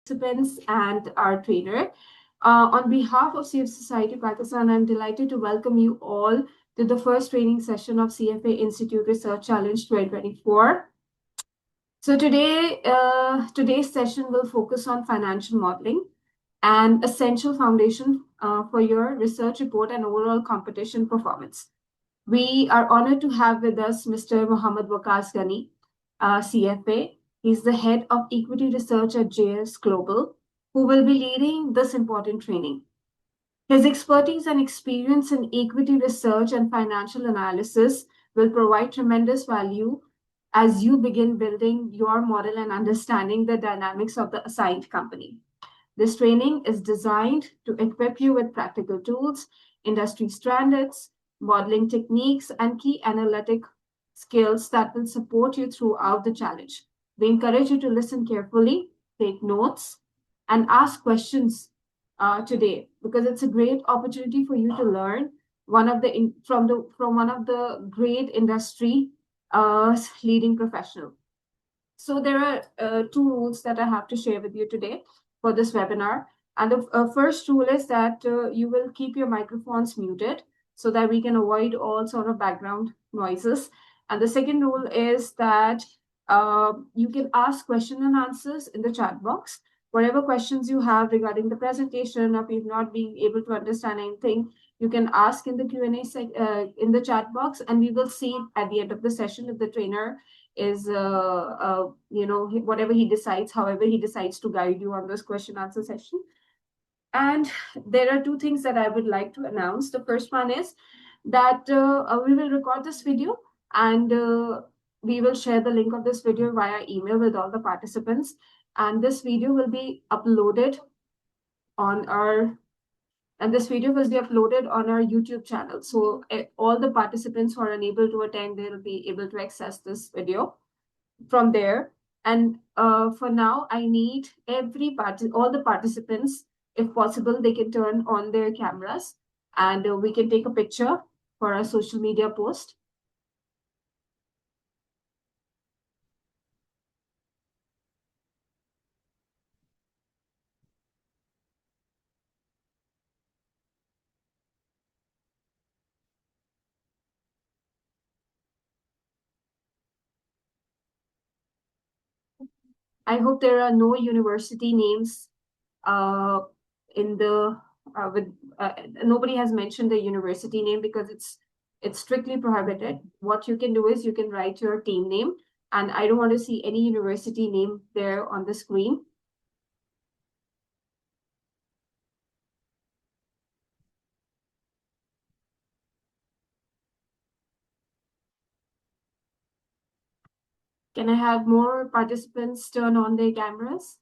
participants and our trainer. On behalf of CF Society Pakistan, I'm delighted to welcome you all to the first training session of CFA Institute Research Challenge 2024. So today's session will focus on financial modeling, an essential foundation for your research report and overall competition performance. We are honored to have with us Mr. Mohammad Waqas Ghani, CFA. He's the head of equity research at JS Global, who will be leading this important training. His expertise and experience in equity research and financial analysis will provide tremendous value as you begin building your model and understanding the dynamics of the assigned company. This training is designed to equip you with practical tools, industry standards, modeling techniques, and key analytic skills that will support you throughout the challenge. We encourage you to listen carefully, take notes, and ask questions today, because it's a great opportunity for you to learn from one of the great industry leading professional. So there are two rules that I have to share with you today for this webinar. And the first rule is that you will keep your microphones muted so that we can avoid all sort of background noises. And the second rule is that you can ask question and answers in the chat box. Whatever questions you have regarding the presentation, or if you've not been able to understand anything, you can ask in the Q&A in the chat box, and we will see at the end of the session if the trainer is whatever he decides, however he decides to guide you on this question answer session. And there are two things that I would like to announce. The first one is that we will record this video, and we will share the link of this video via email with all the participants, and this video will be uploaded on our YouTube channel. So all the participants who are unable to attend, they'll be able to access this video from there. And for now, I need all the participants, if possible, they can turn on their cameras, and we can take a picture for our social media post. I hope there are no university names in the nobody has mentioned the university name, because it's strictly prohibited. What you can do is you can write your team name, and I don't want to see any university name there on the screen. Can I have more participants turn on their cameras?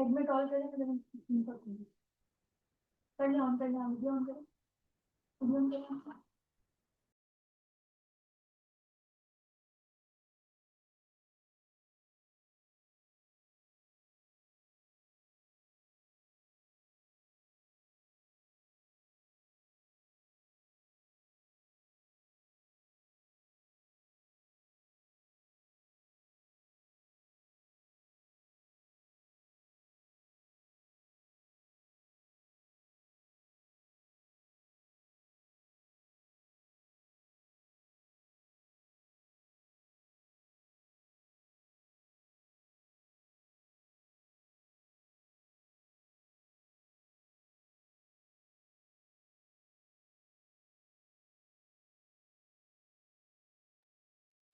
Admit all करें तो कर लिया on video on करें video on करें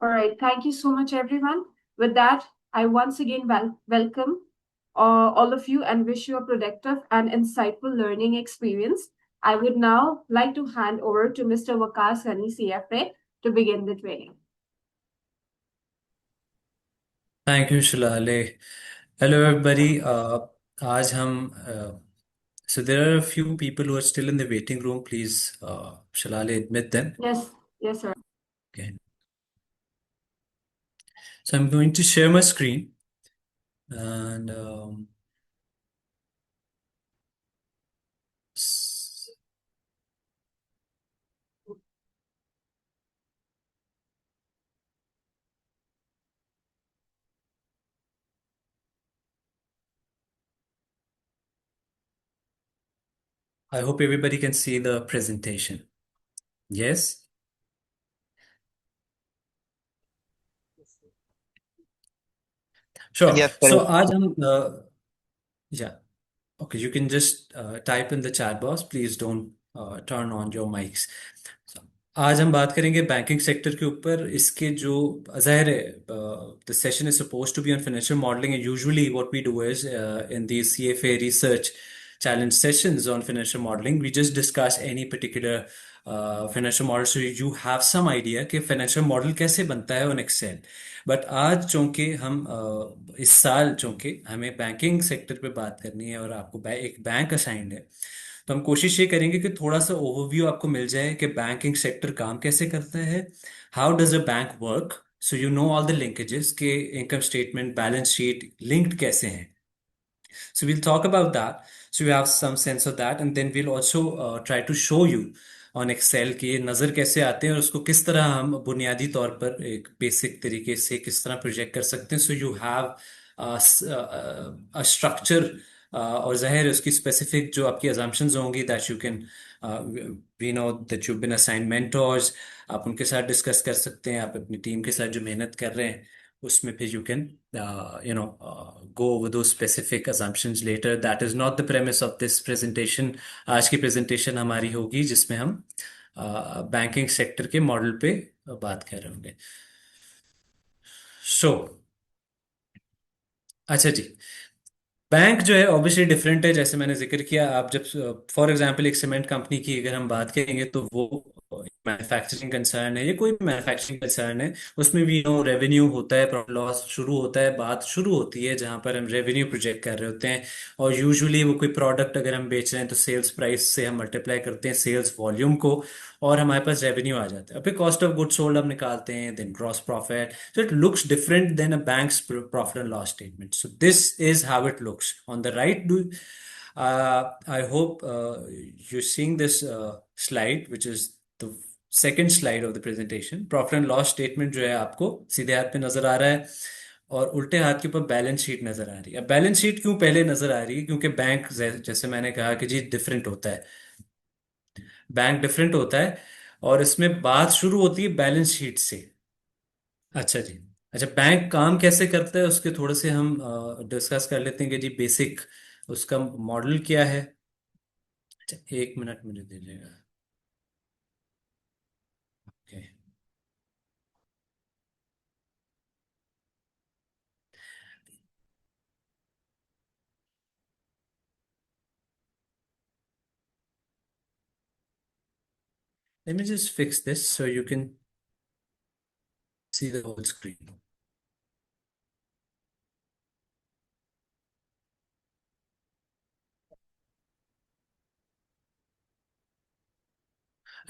All right, thank you so much, everyone. With that, I once again welcome all of you and wish you a productive and insightful learning experience. I would now like to hand over to Mr. Waqas Ghani, CFA, to begin the training. Thank you, Shalale. Hello, everybody. आज हम so there are a few people who are still in the waiting room. Please, Shalale, admit them. Yes, sir. Okay. So I'm going to share my screen. And I hope everybody can see the presentation. Yes? Sure. Yes, sir. So आज हम yeah. Okay, you can just type in the chat box. Please don't turn on your mics. So, आज हम बात करेंगे banking sector के ऊपर इसके जो जाहिर है the session is suppose to be on financial modelling and usually what we do is in the CFA research challenge sessions on financial modeling we just discuss any particular financial model so you have some idea कि financial model कैसे बनता है on Excel but आज चूंकि हम इस साल चूंकि हमें बैंकिंग सेक्टर पे बात करनी है और आपको एक बैंक असाइंड है तो हम कोशिश ये करेंगे कि थोड़ा सा ओवरव्यू आपको मिल जाए कि बैंकिंग सेक्टर काम कैसे करता है how does a bank work so you know all the linkages के income statement balance sheet linked कैसे हैं so we'll talk about that. So you have some sense of that, and then we'll also try to show you on Excel कि ये नज़र कैसे आते हैं और उसको किस तरह हम बुनियादी तौर पर एक बेसिक तरीके से किस तरह प्रोजेक्ट कर सकते हैं. So you have a structure और जाहिर है उसकी स्पेसिफिक जो आपकी assumptions होंगी that you can we know that you've been assigned mentors. आप उनके साथ डिस्कस कर सकते हैं आप अपनी टीम के साथ जो मेहनत कर रहे हैं उसमें फिर you can go over those specific assumptions later. That is not the premise of this presentation. आज की presentation हमारी होगी जिसमें हम बैंकिंग सेक्टर के मॉडल पे बात कर रहे होंगे. सो अच्छा जी बैंक जो है ऑब्वियसली डिफरेंट है जैसे मैंने जिक्र किया आप जब फॉर एग्जांपल एक सीमेंट कंपनी की अगर हम बात करेंगे तो वो मैन्युफैक्चरिंग कंसर्न है या कोई भी मैन्युफैक्चरिंग कंसर्न है उसमें भी नो रेवेन्यू होता है प्रॉफिट लॉस शुरू होता है बात शुरू होती है जहां पर हम रेवेन्यू प्रोजेक्ट कर रहे होते हैं और यूजुअली वो कोई प्रोडक्ट अगर हम बेच रहे हैं तो सेल्स प्राइस से हम मल्टीप्लाई करते हैं सेल्स वॉल्यूम को और हमारे पास रेवेन्यू आ जाता है फिर कॉस्ट ऑफ गुड्स सोल्ड हम निकालते हैं then gross profit so it looks different than a bank's profit and loss statement. So this is how it looks. On the right, I hope you're seeing this slide, which is the second slide of the presentation. Profit and loss statement जो है आपको सीधे हाथ पे नजर आ रहा है और उल्टे हाथ के ऊपर बैलेंस शीट नजर आ रही है. अब बैलेंस शीट क्यों पहले नजर आ रही है क्योंकि बैंक जैसे मैंने कहा कि जी डिफरेंट होता है बैंक डिफरेंट होता है और इसमें बात शुरू होती है बैलेंस शीट से. अच्छा जी अच्छा बैंक काम कैसे करता है उसके थोड़े से हम डिस्कस कर लेते हैं कि जी बेसिक उसका मॉडल क्या है. अच्छा 1 मिनट मुझे दीजिएगा. Okay let me just fix this so you can see the whole screen.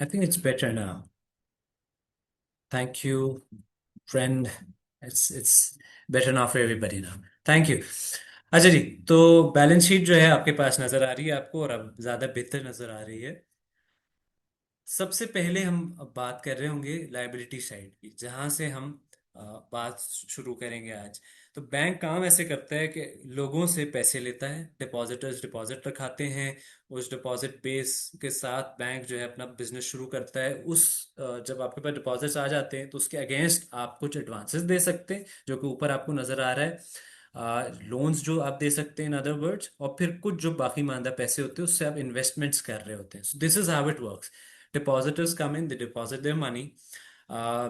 I think it's better now. Thank you friend. It's better now for everybody now. Thank you. अच्छा जी तो balance sheet जो है आपके पास नजर आ रही है आपको और अब ज्यादा बेहतर नजर आ रही है. सबसे पहले हम अब बात कर रहे होंगे लायबिलिटी साइड की जहां से हम बात शुरू करेंगे आज. तो बैंक काम ऐसे करता है कि लोगों से पैसे लेता है डिपॉजिटर्स डिपॉजिट रखाते हैं उस डिपॉजिट बेस के साथ बैंक जो है अपना बिजनेस शुरू करता है उस जब आपके पास डिपॉजिट्स आ जाते हैं तो उसके अगेंस्ट आप कुछ एडवांसेस दे सकते हैं जो कि ऊपर आपको नजर आ रहा है लोन्स जो आप दे सकते हैं इन अदर वर्ड्स और फिर कुछ जो बाकी मांदा पैसे होते हैं उससे आप इन्वेस्टमेंट्स कर रहे होते हैं. सो this is how it works. Depositors come in, they deposit their money.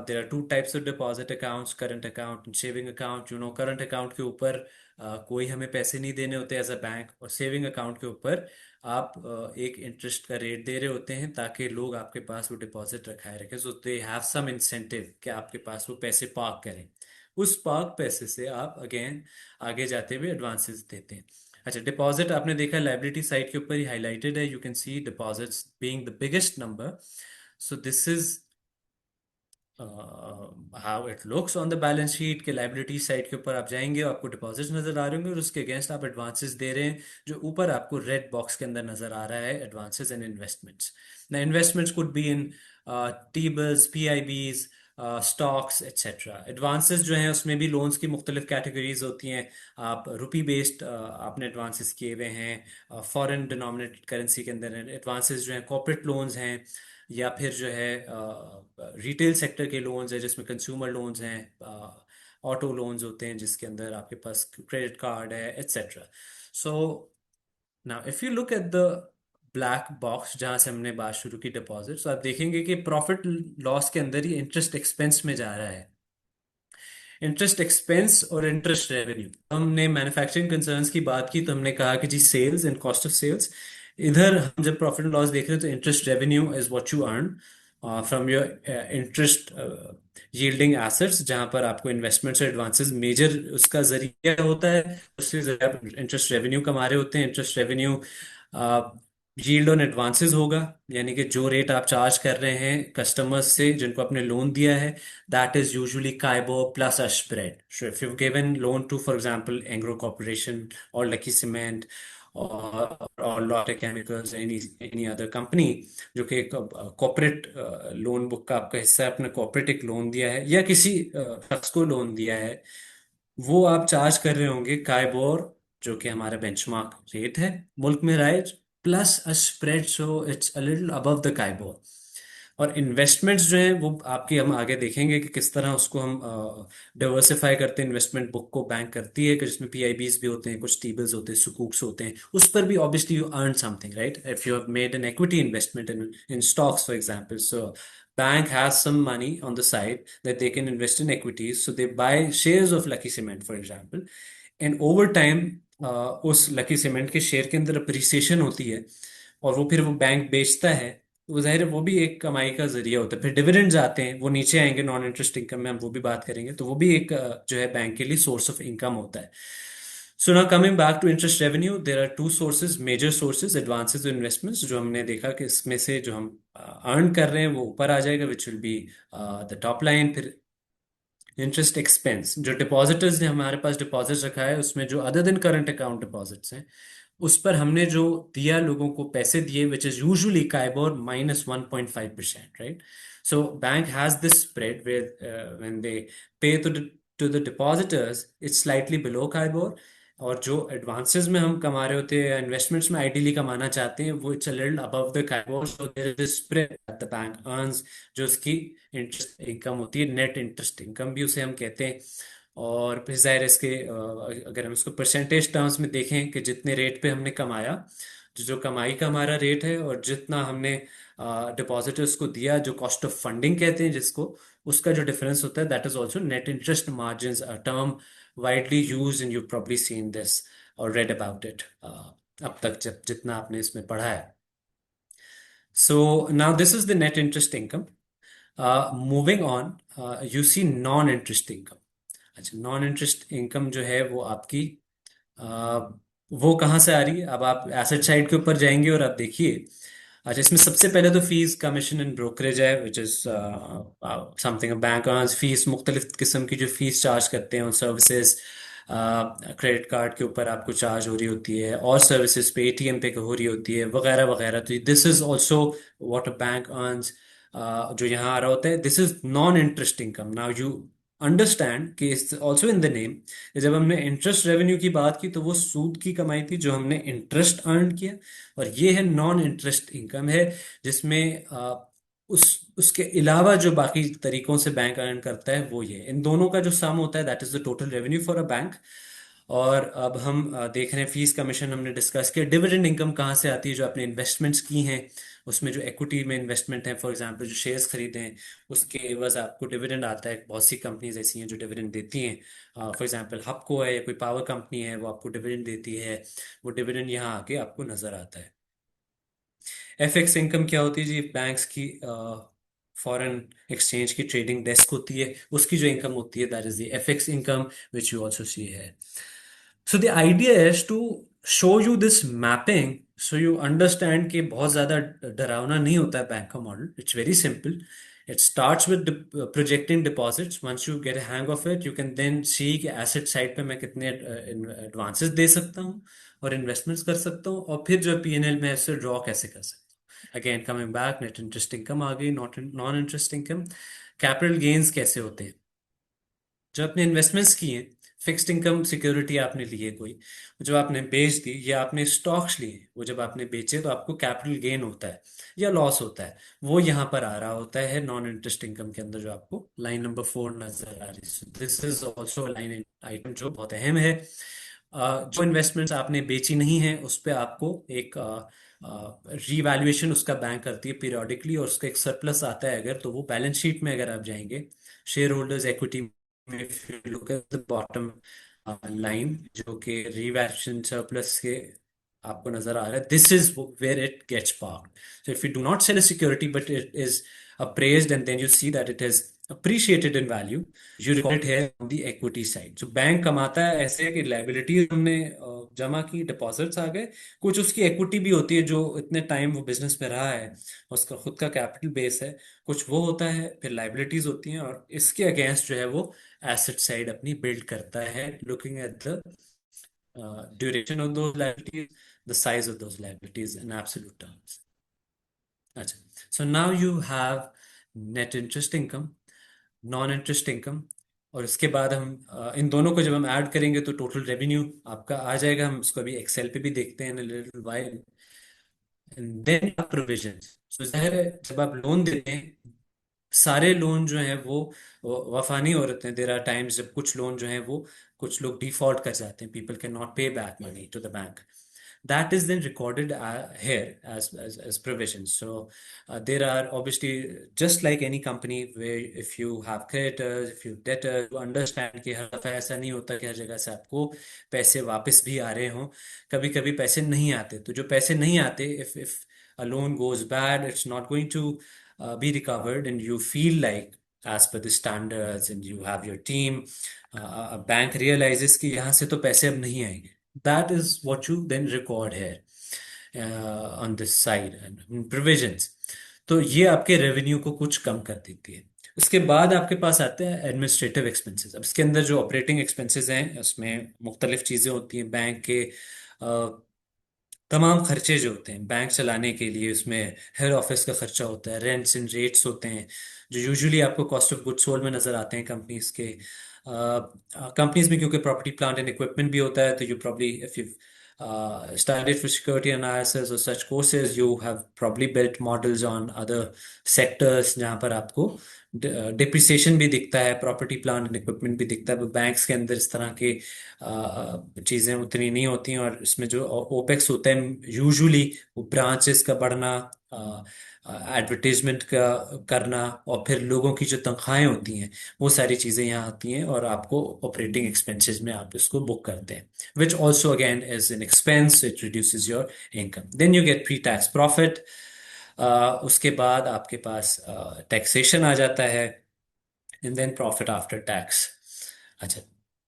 There are two types of deposit accounts, current account and saving account. Current account के ऊपर कोई हमें पैसे नहीं देने होते एज अ बैंक और सेविंग अकाउंट के ऊपर आप एक इंटरेस्ट का रेट दे रहे होते हैं ताकि लोग आपके पास वो डिपॉजिट रखाए रखें सो दे हैव सम इंसेंटिव कि आपके पास वो पैसे पार्क करें. उस पार्क पैसे से आप अगेन आगे जाते हुए एडवांसेस देते हैं. अच्छा डिपॉजिट आपने देखा लाइबिलिटी साइड के ऊपर ही हाईलाइटेड है. You can see deposits being the biggest number. So this is how it looks on the balance sheet के लाइबिलिटी साइड के ऊपर आप जाएंगे और आपको डिपॉजिट्स नजर आ रहे होंगे और उसके अगेंस्ट आप एडवांसेस दे रहे हैं, जो ऊपर आपको रेड बॉक्स के अंदर नजर आ रहा है, एडवांसेस एंड इन्वेस्टमेंट्स। ना investments could be in T bills, PIBs, stocks etcetera. Advances जो हैं उसमें भी लोन्स की मुख्तलिफ कैटेगरीज होती हैं। आप रुपी बेस्ड आपने एडवांसेस किए हुए हैं, फॉरेन डिनोमिनेटेड करेंसी के अंदर एडवांसेस जो हैं, कॉर्पोरेट लोन्स हैं, या फिर जो है रिटेल सेक्टर के लोन्स हैं जिसमें कंज्यूमर लोन्स हैं, ऑटो लोन्स होते हैं जिसके अंदर आपके पास क्रेडिट कार्ड है etcetera. So now if you look at the black box जहां से हमने बात शुरू की डिपॉजिट, तो आप देखेंगे कि प्रॉफिट लॉस के अंदर ही इंटरेस्ट एक्सपेंस में जा रहा है। इंटरेस्ट एक्सपेंस और इंटरेस्ट रेवेन्यू, हमने मैन्युफैक्चरिंग कंसर्न्स की बात की तो हमने कहा कि जी sales and cost of sales. इधर हम जब प्रॉफिट एंड लॉस देख रहे हैं तो interest revenue is what you earn from your interest yielding assets, जहां पर आपको इन्वेस्टमेंट्स और एडवांसेस मेजर उसका जरिया होता है, उससे जरिए आप इंटरेस्ट रेवेन्यू कमा रहे होते हैं। Interest revenue yield on advances होगा, यानी कि जो रेट आप चार्ज कर रहे हैं कस्टमर्स से जिनको आपने लोन दिया है, that is usually KIBOR plus a spread. So if you've given loan to, for example, Anglo Corporation or Lucky Cement or Lotte Chemicals, any other company, जो कि एक कॉर्पोरेट लोन बुक का आपका हिस्सा है, आपने कॉर्पोरेट एक लोन दिया है या किसी शख्स को लोन दिया है, वो आप चार्ज कर रहे होंगे काइबोर, जो कि हमारा बेंचमार्क रेट है मुल्क में, right, plus a spread, so it's a little above the KIBOR. और इन्वेस्टमेंट्स जो हैं वो आपकी हम आगे देखेंगे कि किस तरह उसको हम डाइवर्सिफाई करते हैं। इन्वेस्टमेंट बुक को बैंक करती है कि जिसमें पीआईबीज भी होते हैं, कुछ टीबल्स होते हैं, सुकूक्स होते हैं, उस पर भी obviously you earn something, right, if you have made an equity investment in stocks for example. So bank has some money on the side that they can invest in equities, so they buy shares of Lucky Cement for example, and over time उस lucky cement के share के अंदर appreciation होती है और वो फिर वो बैंक बेचता है, तो वो जाहिर है वो भी एक कमाई का जरिया होता है। फिर डिविडेंड्स आते हैं, वो नीचे आएंगे नॉन इंटरेस्ट इनकम में, हम वो भी बात करेंगे, तो वो भी एक जो है बैंक के लिए सोर्स ऑफ इनकम होता है। So now coming back to interest revenue, there are two sources, major sources, advances और इन्वेस्टमेंट्स। जो हमने देखा कि इसमें से जो हम अर्न कर रहे हैं वो ऊपर आ जाएगा, which will be the top line. फिर इंटरेस्ट एक्सपेंस, जो डिपॉजिटर्स ने हमारे पास डिपॉजिट रखा है उसमें जो other than current account deposits हैं, उस पर हमने जो दिया लोगों को पैसे दिए, which is usually KIBOR minus 1.5%, right. So bank has this spread where when they pay to the depositors it's slightly below KIBOR, और जो एडवांसेस में हम कमा रहे होते हैं, इन्वेस्टमेंट्स में आइडियली कमाना चाहते हैं, वो it's a little above the KIBOR, so there is this spread that the bank earns, जो उसकी इंटरेस्ट इनकम होती है, नेट इंटरेस्ट इनकम भी उसे हम कहते हैं। और फिर जाहिर है इसके अगर हम इसको परसेंटेज टर्म्स में देखें कि जितने रेट पे हमने कमाया, जो कमाई का हमारा रेट है, और जितना हमने डिपॉजिटर्स को दिया, जो कॉस्ट ऑफ फंडिंग कहते हैं जिसको, उसका जो डिफरेंस होता है, that is also net interest margin, a term widely use and you probably seen this और रेड अबाउट इट अब तक जब जितना आपने इसमें पढ़ा है। So now this is the net interest income. Moving on, you see non interest income. अच्छा, नॉन इंटरेस्ट इनकम जो है वो आपकी वो कहाँ से आ रही है? अब आप एसेट साइड के ऊपर जाएंगे और आप देखिए। अच्छा, इसमें सबसे पहले तो फीस, कमीशन एंड ब्रोकरेज है, which is something bank earns fees, मुख्तलिफ किस्म की जो फीस चार्ज करते हैं उन सर्विसेज, क्रेडिट कार्ड के ऊपर आपको चार्ज हो रही होती है, और सर्विसेज पे एटीएम पे हो रही होती है, वगैरह वगैरह। तो this is also what a bank earns, जो यहाँ आ रहा होता है, this is non interest income. Now you understand कि it's also in the name. जब हमने इंटरेस्ट रेवेन्यू की बात की तो वो सूद की कमाई थी जो हमने इंटरेस्ट अर्न किया, और ये है नॉन इंटरेस्ट इनकम है, जिसमें उसके अलावा जो बाकी तरीकों से बैंक अर्न करता है वो ये, इन दोनों का जो सम होता है, that is the total revenue for a bank. और अब हम देख रहे हैं फीस कमीशन हमने डिस्कस किया। डिविडेंड इनकम कहाँ से आती है? जो आपने इन्वेस्टमेंट्स की हैं उसमें जो इक्विटी में इन्वेस्टमेंट है, फॉर एग्जांपल जो शेयर्स खरीदे हैं, उसके एवज आपको डिविडेंड आता है। बहुत सी कंपनीज ऐसी हैं जो डिविडेंड देती हैं, फॉर एग्जांपल हबको है या कोई पावर कंपनी है, वो आपको डिविडेंड देती है। वो डिविडेंड यहाँ आके आपको नजर आता है। एफएक्स इनकम क्या होती है जी? बैंक्स की फॉरेन एक्सचेंज की ट्रेडिंग डेस्क होती है, उसकी जो इनकम होती है, that is the FX income which you also see है। So the idea is to show you this mapping, so you understand कि बहुत ज्यादा डरावना नहीं होता है बैंक का model, it's very simple. It starts with projecting deposits. Once you get a hang of it, you can then see कि asset side पे मैं कितने एडवांसेस दे सकता हूँ और इन्वेस्टमेंट्स कर सकता हूँ, और फिर जो पीएनएल में ऐसे ड्रॉ कैसे कर सकता हूँ। Again coming back, net interest income आ गई, not non interest income. Capital gains कैसे होते हैं, जो आपने इन्वेस्टमेंट्स किए, फिक्स्ड इनकम सिक्योरिटी आपने ली है कोई, जो आपने बेच दी, या आपने स्टॉक्स लिए, वो जब आपने बेचे तो आपको कैपिटल गेन होता है या लॉस होता है, वो यहाँ पर आ रहा होता है नॉन इंटरेस्ट इनकम के अंदर, जो आपको लाइन नंबर 4 नजर आ रही है। This is also line item जो बहुत अहम है। जो इन्वेस्टमेंट्स आपने बेची नहीं है उस पर आपको एक रीवैल्यूएशन उसका बैंक करती है पीरियोडिकली, और उसका एक सरप्लस आता है अगर, तो वो बैलेंस शीट में अगर आप जाएंगे शेयर होल्डर्स इक्विटी में, if you look at the bottom line जो कि रिवैल्यूएशन सरप्लस के आपको नजर आ रहा है, this is where it gets parked. So if you do not sell a security but it is appraised and then you see that it has appreciated in value, you record it here on the equity side. So bank कमाता है ऐसे कि liability हमने जमा की, deposits आ गए, कुछ उसकी इक्विटी भी होती है जो इतने टाइम वो बिजनेस में रहा है, उसका खुद का कैपिटल बेस है, कुछ वो होता है, फिर लाइबिलिटीज होती हैं, और इसके अगेंस्ट जो है वो एसेट साइड अपनी बिल्ड करता है, looking at the duration of those liabilities, the size of those liabilities in absolute terms. अच्छा, so now you have net interest income, non interest income, और इसके बाद हम इन दोनों को जब हम ऐड करेंगे तो टोटल रेवेन्यू आपका आ जाएगा। हम उसको अभी एक्सेल पे भी देखते हैं little while. And then provision. So जाहिर है जब आप लोन देते हैं, सारे लोन जो हैं वो वफा नहीं हो रहे हैं। देर आर टाइम्स जब कुछ लोन जो हैं वो, कुछ लोग डिफॉल्ट कर जाते हैं, people can not pay back money to the bank, that is then recorded here as provision. So there are obviously, just like any company, where if you have creditors, if you debtors, you understand कि हर दफा ऐसा नहीं होता कि हर जगह से आपको पैसे वापस भी आ रहे हों, कभी कभी पैसे नहीं आते। तो जो पैसे नहीं आते, if a loan goes bad, it's not going to be recovered, and you feel like as per the standards and you have your team, a bank realizes कि यहाँ से तो पैसे अब नहीं आएंगे, that is what you then record here on this side and provisions। तो ये आपके रेवेन्यू को कुछ कम कर देती है। उसके बाद आपके पास आते हैं एडमिनिस्ट्रेटिव एक्सपेंसेस। अब इसके अंदर जो ऑपरेटिंग एक्सपेंसेस हैं उसमें मुख्तलिफ चीज़ें होती हैं। बैंक के तमाम खर्चे जो होते हैं बैंक चलाने के लिए, उसमें हेड ऑफिस का खर्चा होता है, रेंट्स एंड रेट्स होते हैं जो यूजुअली आपको कॉस्ट ऑफ गुड्स सोल्ड में नजर आते हैं कंपनीज के। कंपनीज में क्योंकि प्रॉपर्टी प्लांट एंड इक्विपमेंट भी होता है, तो you probably if you studied for security analysis or such courses, you have probably built models on other sectors जहाँ पर आपको डिप्रिसिएशन भी दिखता है, प्रॉपर्टी प्लांट एंड इक्विपमेंट भी दिखता है। बैंक्स के अंदर इस तरह के चीज़ें उतनी नहीं होती हैं, और इसमें जो ओपेक्स होता है यूजुअली वो ब्रांचेस का बढ़ना, एडवर्टीजमेंट का करना, और फिर लोगों की जो तनख्वाहें होती हैं, वो सारी चीज़ें यहाँ आती हैं, और आपको ऑपरेटिंग एक्सपेंसेस में आप इसको बुक करते हैं, which also again is an expense, it reduces your income, then you get pre-tax profit। उसके बाद आपके पास टैक्सेशन आ जाता है, and then profit after tax. अच्छा,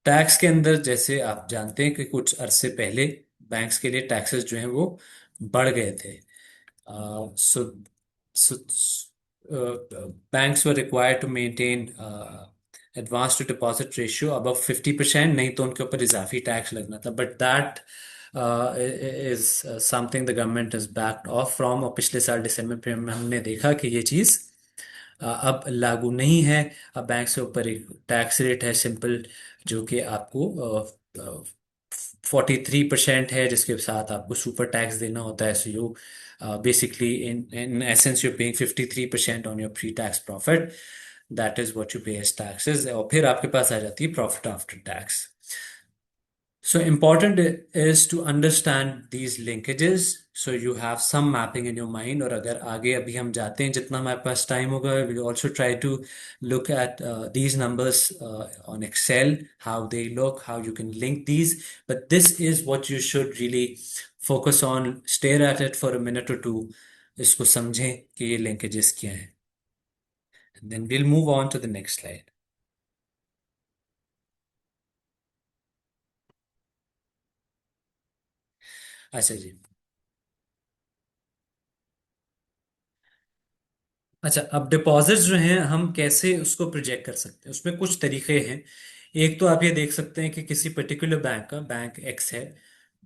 टैक्स के अंदर जैसे आप जानते हैं कि कुछ अरसे पहले बैंक्स के लिए टैक्सेस जो हैं वो बढ़ गए थे। सो banks were required to maintain advance to deposit ratio above 50%, नहीं तो उनके ऊपर इजाफी टैक्स लगना था, but that is something the government is backed of from. और पिछले साल दिसंबर में हमने देखा कि ये चीज़ अब लागू नहीं है। अब बैंक से ऊपर एक टैक्स रेट है सिंपल, जो कि आपको 43% है, जिसके साथ आपको सुपर टैक्स देना होता है। So you basically in essence you're paying 53% on your pre-tax profit, that is what you pay as taxes। और फिर आपके पास आ जाती है profit after tax. So important is to understand these linkages so you have some mapping in your mind। और अगर आगे अभी हम जाते हैं, जितना हमारे पास टाइम होगा, we will also try to look at these numbers on Excel, how they look, how you can link these। But this is what you should really focus on, stare at it for a minute or two, इसको समझें कि ये linkages क्या हैं। Then we'll move on to the next slide। अच्छा जी, अच्छा, अब डिपॉजिट्स जो हैं हम कैसे उसको प्रोजेक्ट कर सकते हैं, उसमें कुछ तरीके हैं। एक तो आप ये देख सकते हैं कि किसी पर्टिकुलर बैंक का, बैंक एक्स है,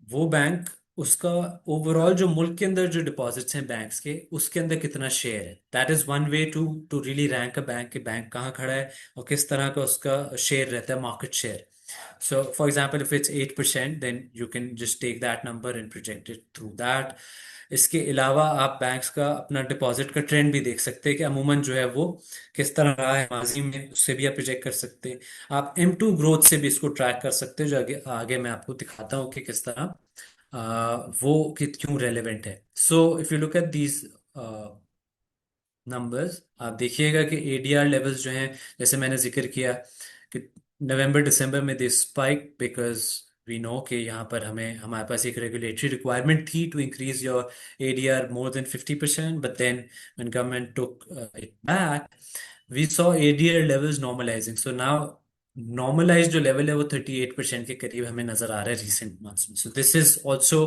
वो बैंक, उसका ओवरऑल जो मुल्क के अंदर जो डिपॉजिट्स हैं बैंक्स के, उसके अंदर कितना शेयर है। That is one way to to really rank a bank, कि बैंक कहाँ खड़ा है और किस तरह का उसका शेयर रहता है, market share. So, for example, if it's 8%, then you can just take that number and project it through that. इसके अलावा आप बैंक्स का अपना डिपॉजिट का ट्रेंड भी देख सकते हैं कि अमूमन जो है वो किस तरह रहा है माजी में, उससे भी आप प्रोजेक्ट कर सकते हैं। आप M2 ग्रोथ से भी इसको ट्रैक कर सकते हैं, जो आगे आगे मैं आपको दिखाता हूँ कि किस तरह वो क्यों रेलेवेंट है। सो if you look at these numbers, आप देखिएगा कि एडीआर लेवल्स जो हैं, जैसे मैंने जिक्र किया कि नवंबर दिसंबर में they spike, because we know कि यहाँ पर हमारे पास एक रेगुलेटरी रिक्वायरमेंट थी to increase your ADR more than 50%, but then when government took it back, we saw ADR levels normalizing. So now normalize जो लेवल है वो 38% के करीब हमें नजर आ रहा है रिसेंट मंथ्स में। So this is also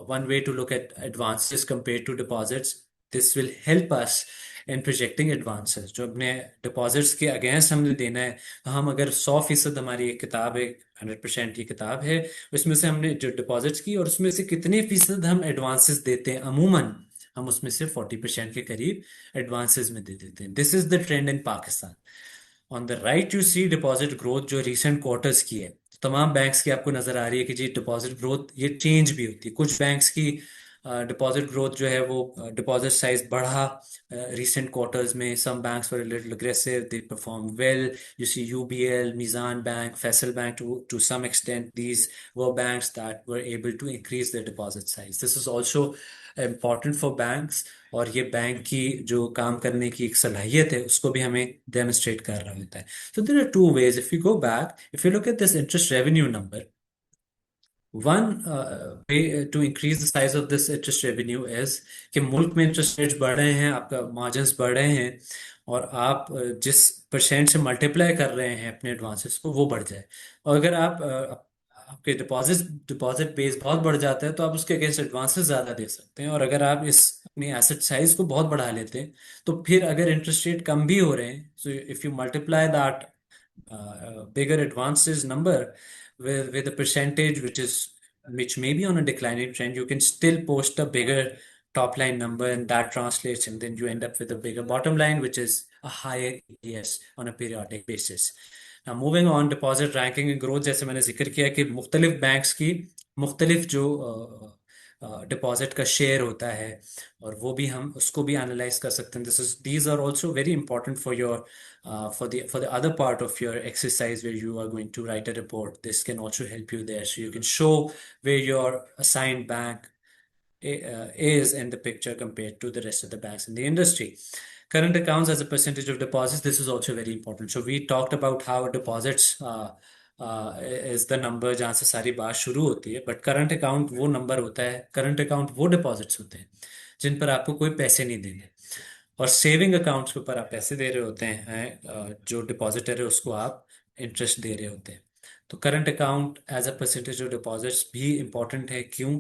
one way to look at advances compare to deposits. This will help us in projecting advances. जो अपने डिपॉजिट्स के अगेंस्ट हमने देना है, तो हम अगर 100% हमारी एक किताब है, 100% ये किताब है, उसमें से हमने जो डिपॉजिट्स की और उसमें से कितने फीसद हम एडवांसेस देते हैं, अमूमन हम उसमें से 40% के करीब एडवांसेस में दे देते हैं। This is the trend in Pakistan. On the right you see deposit growth जो रिसेंट क्वार्टर्स की है, तमाम बैंक्स की आपको नजर आ रही है कि जी डिपॉजिट ग्रोथ ये चेंज भी होती है। कुछ बैंक्स की डिपॉजिट ग्रोथ जो है वो डिपॉजिट साइज बढ़ा recent quarters में। Some banks were a little aggressive, they performed well. You see UBL, Mizan Bank, Faisal Bank, to some extent these were banks that were able to increase their deposit size. This is also important for banks, और ये bank की जो काम करने की एक सलाहियत है उसको भी हमें डेमोन्स्ट्रेट कर रहा होता है। So there are two ways. If you go back, if you look at this interest revenue number, one way to increase the size of this interest revenue is कि मुल्क में इंटरेस्ट रेट्स बढ़ रहे हैं, आपका मार्जिन्स बढ़ रहे हैं, और आप जिस परसेंट से मल्टीप्लाई कर रहे हैं अपने एडवांसेस को, वो बढ़ जाए। और अगर आपके डिपॉजिट डिपॉजिट बेस बहुत बढ़ जाता है, तो आप उसके अगेंस्ट एडवांसेस ज़्यादा दे सकते हैं। और अगर आप इस अपनी एसेट साइज को बहुत बढ़ा लेते हैं, तो फिर अगर इंटरेस्ट रेट कम भी हो रहे हैं, so if you multiply that bigger advances number with a percentage which may be on a declining trend, you can still post a bigger top line number, and that translates, and then you end up with a bigger bottom line, which is a higher EPS on a periodic basis. Now moving on, deposit ranking and growth, जैसे मैंने जिक्र किया कि मुख्तलिफ banks की मुख्तलिफ जो deposit का शेयर होता है, और वो भी हम उसको भी एनालाइज कर सकते हैं। These are also very important for your for the other part of your exercise where you are going to write a report. This can also help you there, so you can show where your assigned bank is in the picture compared to the rest of the banks in the industry. Current accounts as a percentage of deposits, this is also very important. So we talked about how deposits is the number जहाँ से सारी बात शुरू होती है, but current account वो number होता है, करंट अकाउंट वो डिपॉजिट्स होते हैं जिन पर आपको कोई पैसे नहीं देने, और सेविंग अकाउंट्स के ऊपर आप पैसे दे रहे होते हैं, जो डिपॉजिटर है उसको आप इंटरेस्ट दे रहे होते हैं। तो current account as a percentage of deposits भी इंपॉर्टेंट है। क्यों?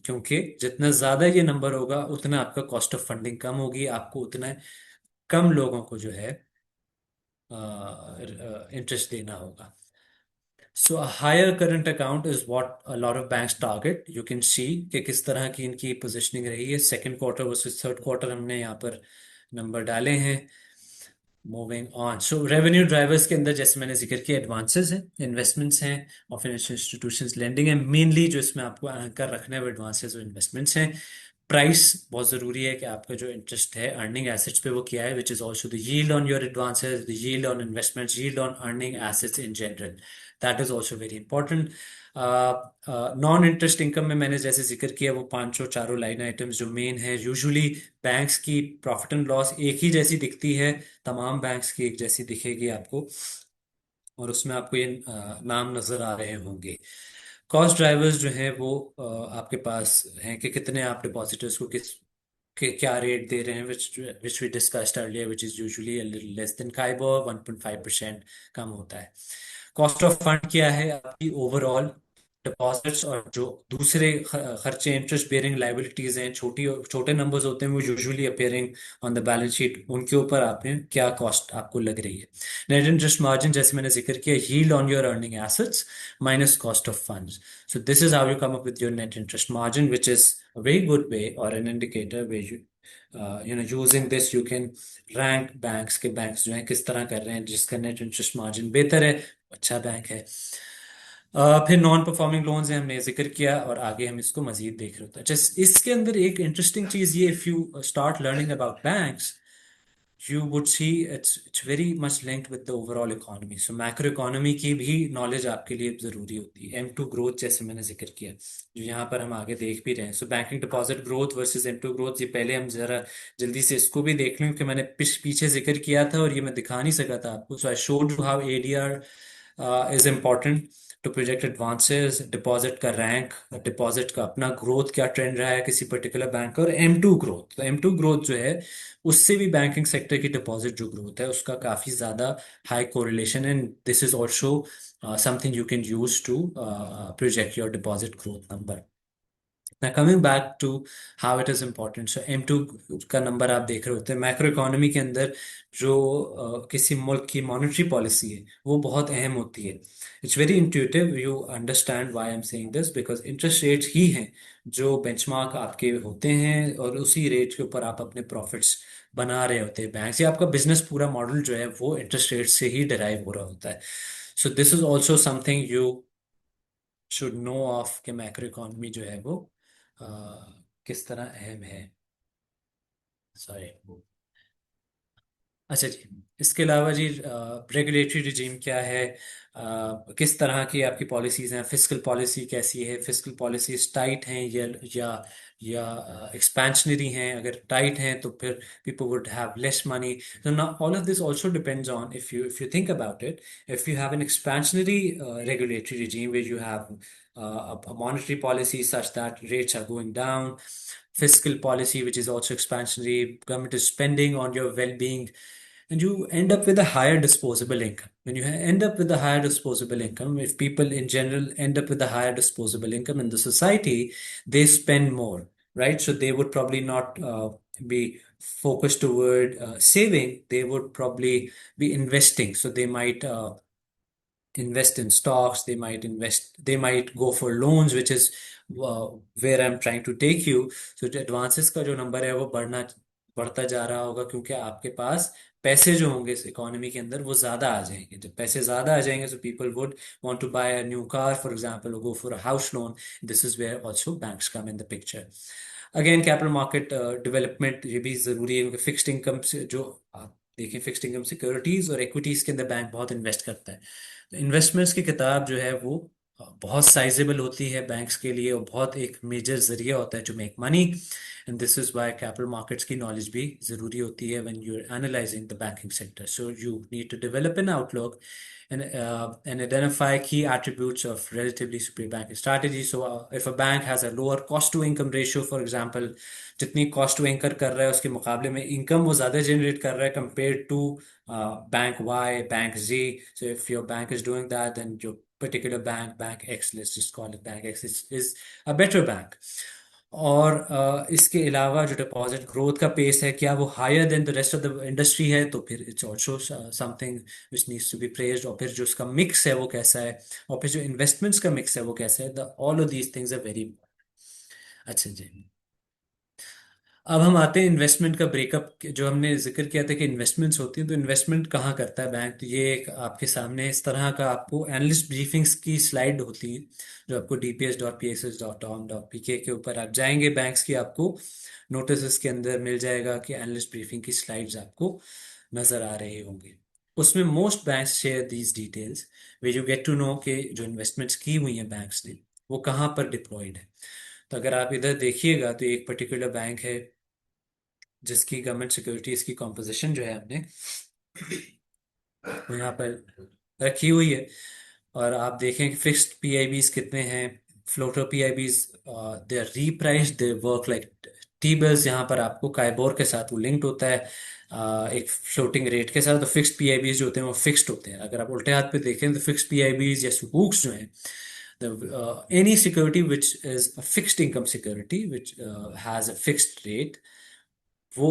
क्योंकि जितना ज्यादा ये नंबर होगा, उतना आपका कॉस्ट ऑफ फंडिंग कम होगी, आपको उतना कम लोगों को जो है इंटरेस्ट देना होगा। सो a higher current account is what a lot of banks target. You can see कि किस तरह की इनकी पोजीशनिंग रही है second quarter versus third quarter, हमने यहाँ पर नंबर डाले हैं। Moving on, so revenue drivers के अंदर जैसे मैंने जिक्र किया, एडवांसेस हैं, इन्वेस्टमेंट्स हैं, और फाइनेंशियल इंस्टीट्यूशंस लेंडिंग है। मेनली जो इसमें आपको एंकर रखना है वो एडवांसेस और इन्वेस्टमेंट्स हैं। प्राइस बहुत ज़रूरी है कि आपका जो इंटरेस्ट है अर्निंग एसेट्स पे वो क्या है, which is also the yield on your advances, the yield on investments, yield on earning assets in general. That is also very important. Non interest income में मैंने जैसे जिक्र किया, वो पांचों चारों लाइन आइटम्स जो मेन है, यूजुअली बैंक्स की प्रॉफिट एंड लॉस एक ही जैसी दिखती है, तमाम बैंक्स की एक जैसी दिखेगी आपको, और उसमें आपको ये नाम नजर आ रहे होंगे। कॉस्ट ड्राइवर्स जो हैं वो आपके पास हैं कि कितने आप डिपॉजिटर्स को किस के क्या रेट दे रहे हैं, which we discussed earlier, which is usually a little less than KIBOR, 1.5% कम होता है। कॉस्ट ऑफ फंड क्या है आपकी ओवरऑल, डिपॉजिट्स और जो दूसरे खर्चे, इंटरेस्ट बेयरिंग लाइबिलिटीज हैं, छोटी छोटे नंबर्स होते हैं वो usually appearing on the balance sheet, उनके ऊपर आपने क्या कॉस्ट आपको लग रही है। नेट इंटरेस्ट मार्जिन जैसे मैंने जिक्र किया, yield on your earning assets minus cost of funds. So this is how you come up with your net interest margin, which is a very good way और an indicator way using this you can rank banks के banks जो हैं किस तरह कर रहे हैं, जिसका नेट इंटरेस्ट मार्जिन बेहतर है, अच्छा बैंक है। फिर नॉन परफॉर्मिंग लोन्स हैं, हमने जिक्र किया और आगे हम इसको मजीद देख रहे होते हैं। जस्ट इसके अंदर एक इंटरेस्टिंग चीज ये, if you start learning about banks you would see it's very much linked with the overall economy. So macro economy की भी नॉलेज आपके लिए जरूरी होती है। M2 ग्रोथ जैसे मैंने जिक्र किया, जो यहाँ पर हम आगे देख भी रहे हैं। सो banking deposit growth versus M2 growth, ये पहले हम जरा जल्दी से इसको भी देख लें कि मैंने पीछे जिक्र किया था और ये मैं दिखा नहीं सका था आपको। So I showed you how ADR is important to project advances, deposit का रैंक, डिपॉजिट का अपना ग्रोथ क्या ट्रेंड रहा है किसी पर्टिकुलर बैंक का, और M2 ग्रोथ। तो M2 ग्रोथ जो है उससे भी बैंकिंग सेक्टर की डिपॉजिट जो ग्रोथ है उसका काफी ज्यादा high correlation, and this is also something you can use to project your deposit growth number. Now coming back to how it is important, so M2 का नंबर आप देख रहे होते हैं। मैक्रो इकोनॉमी के अंदर जो किसी मुल्क की मॉनेटरी पॉलिसी है वो बहुत अहम होती है। It's very intuitive, you understand why I am saying this, because interest rates ही हैं जो बेंचमार्क आपके होते हैं और उसी रेट के ऊपर आप अपने प्रॉफिट्स बना रहे होते हैं। बैंक से आपका बिजनेस पूरा मॉडल जो है वो इंटरेस्ट रेट से ही डिराइव हो रहा होता है। सो this is also something you should know of कि मैक्रो इकोनॉमी जो है वो अ, किस तरह अहम है। सॉरी। अच्छा जी, इसके अलावा जी रेगुलेटरी रिजीम क्या है, किस तरह की आपकी पॉलिसीज हैं, फिस्कल पॉलिसी कैसी है, फिस्कल पॉलिसीज टाइट हैं या एक्सपेंशनरी हैं। अगर टाइट हैं तो फिर people would have less money. So now all of this also depends on, if you think about it, if you have an expansionary regulatory regime where you have a monetary policy such that rates are going down, fiscal policy which is also expansionary, government is spending on your well-being, and you end up with a higher disposable income. When you end up with a higher disposable income, if people in general end up with a higher disposable income in the society, they spend more, right? So they would probably not be focused toward saving, they would probably be investing. So they might invest in stocks, they might go for loans, which is where I'm trying to take you. So advances का जो number है वो बढ़ता जा रहा होगा, क्योंकि आपके पास पैसे जो होंगे इस इकोनॉमी के अंदर वो ज्यादा आ जाएंगे। जब पैसे ज्यादा आ जाएंगे so people would want to buy a new car, for example, or go for a house loan. This is where also banks come in the picture. Again capital market development ये भी जरूरी है, क्योंकि फिक्स्ड इनकम से जो आप देखें, fixed income securities और इक्विटीज के अंदर बैंक बहुत इन्वेस्ट करता है। तो इन्वेस्टमेंट्स की किताब जो है वो बहुत साइजेबल होती है बैंक्स के लिए, और बहुत एक मेजर जरिया होता है to make money. And this is why capital markets की नॉलेज भी जरूरी होती है when you are analyzing the banking sector. So you need to develop an outlook and identify key attributes of relatively superior banking strategy. So, if a bank has a lower cost to income ratio, for example, जितनी cost to इंकर कर रहा है उसके मुकाबले में income वो ज्यादा जनरेट कर रहा है compare to bank Y, bank Z. So if your bank is doing that, then your particular bank X, let's just call it bank X, is a better bank. और इसके अलावा जो डिपॉजिट ग्रोथ का pace है, क्या वो higher than the rest of the industry है, तो फिर it's also something which needs to be praised. और फिर जो उसका मिक्स है वो कैसा है, और फिर जो इन्वेस्टमेंट्स का मिक्स है वो कैसा है, the all of these things are very. अच्छा जी, अब हम आते हैं इन्वेस्टमेंट का ब्रेकअप। जो हमने जिक्र किया था कि इन्वेस्टमेंट्स होती हैं, तो इन्वेस्टमेंट कहाँ करता है बैंक, तो ये एक आपके सामने इस तरह का आपको एनालिस्ट ब्रीफिंग्स की स्लाइड होती है, जो आपको dps.pss.on.pk के ऊपर आप जाएंगे बैंक्स की, आपको नोटिस के अंदर मिल जाएगा कि एनालिस्ट ब्रीफिंग की स्लाइड्स आपको नजर आ रहे होंगे। उसमें most banks share these details way you get to know कि जो इन्वेस्टमेंट्स की हुई हैं बैंक्स ने वो कहाँ पर डिप्लॉयड है। तो अगर आप इधर देखिएगा तो एक पर्टिकुलर बैंक है जिसकी गवर्नमेंट सिक्योरिटीज की कॉम्पोजिशन जो है हमने वो यहाँ पर रखी हुई है, और आप देखें कि फिक्स्ड पीआईबीज कितने हैं, floater PIBs they are repriced, they work like T bills. यहाँ पर आपको काइबोर के साथ वो लिंक्ड होता है एक फ्लोटिंग रेट के साथ। तो फिक्स्ड पीआईबीज जो होते हैं वो फिक्स्ड होते हैं। अगर आप उल्टे हाथ पे देखें तो फिक्स्ड पीआईबीज या सुकूक्स जो हैं, any security which is a fixed income security which has a fixed rate, वो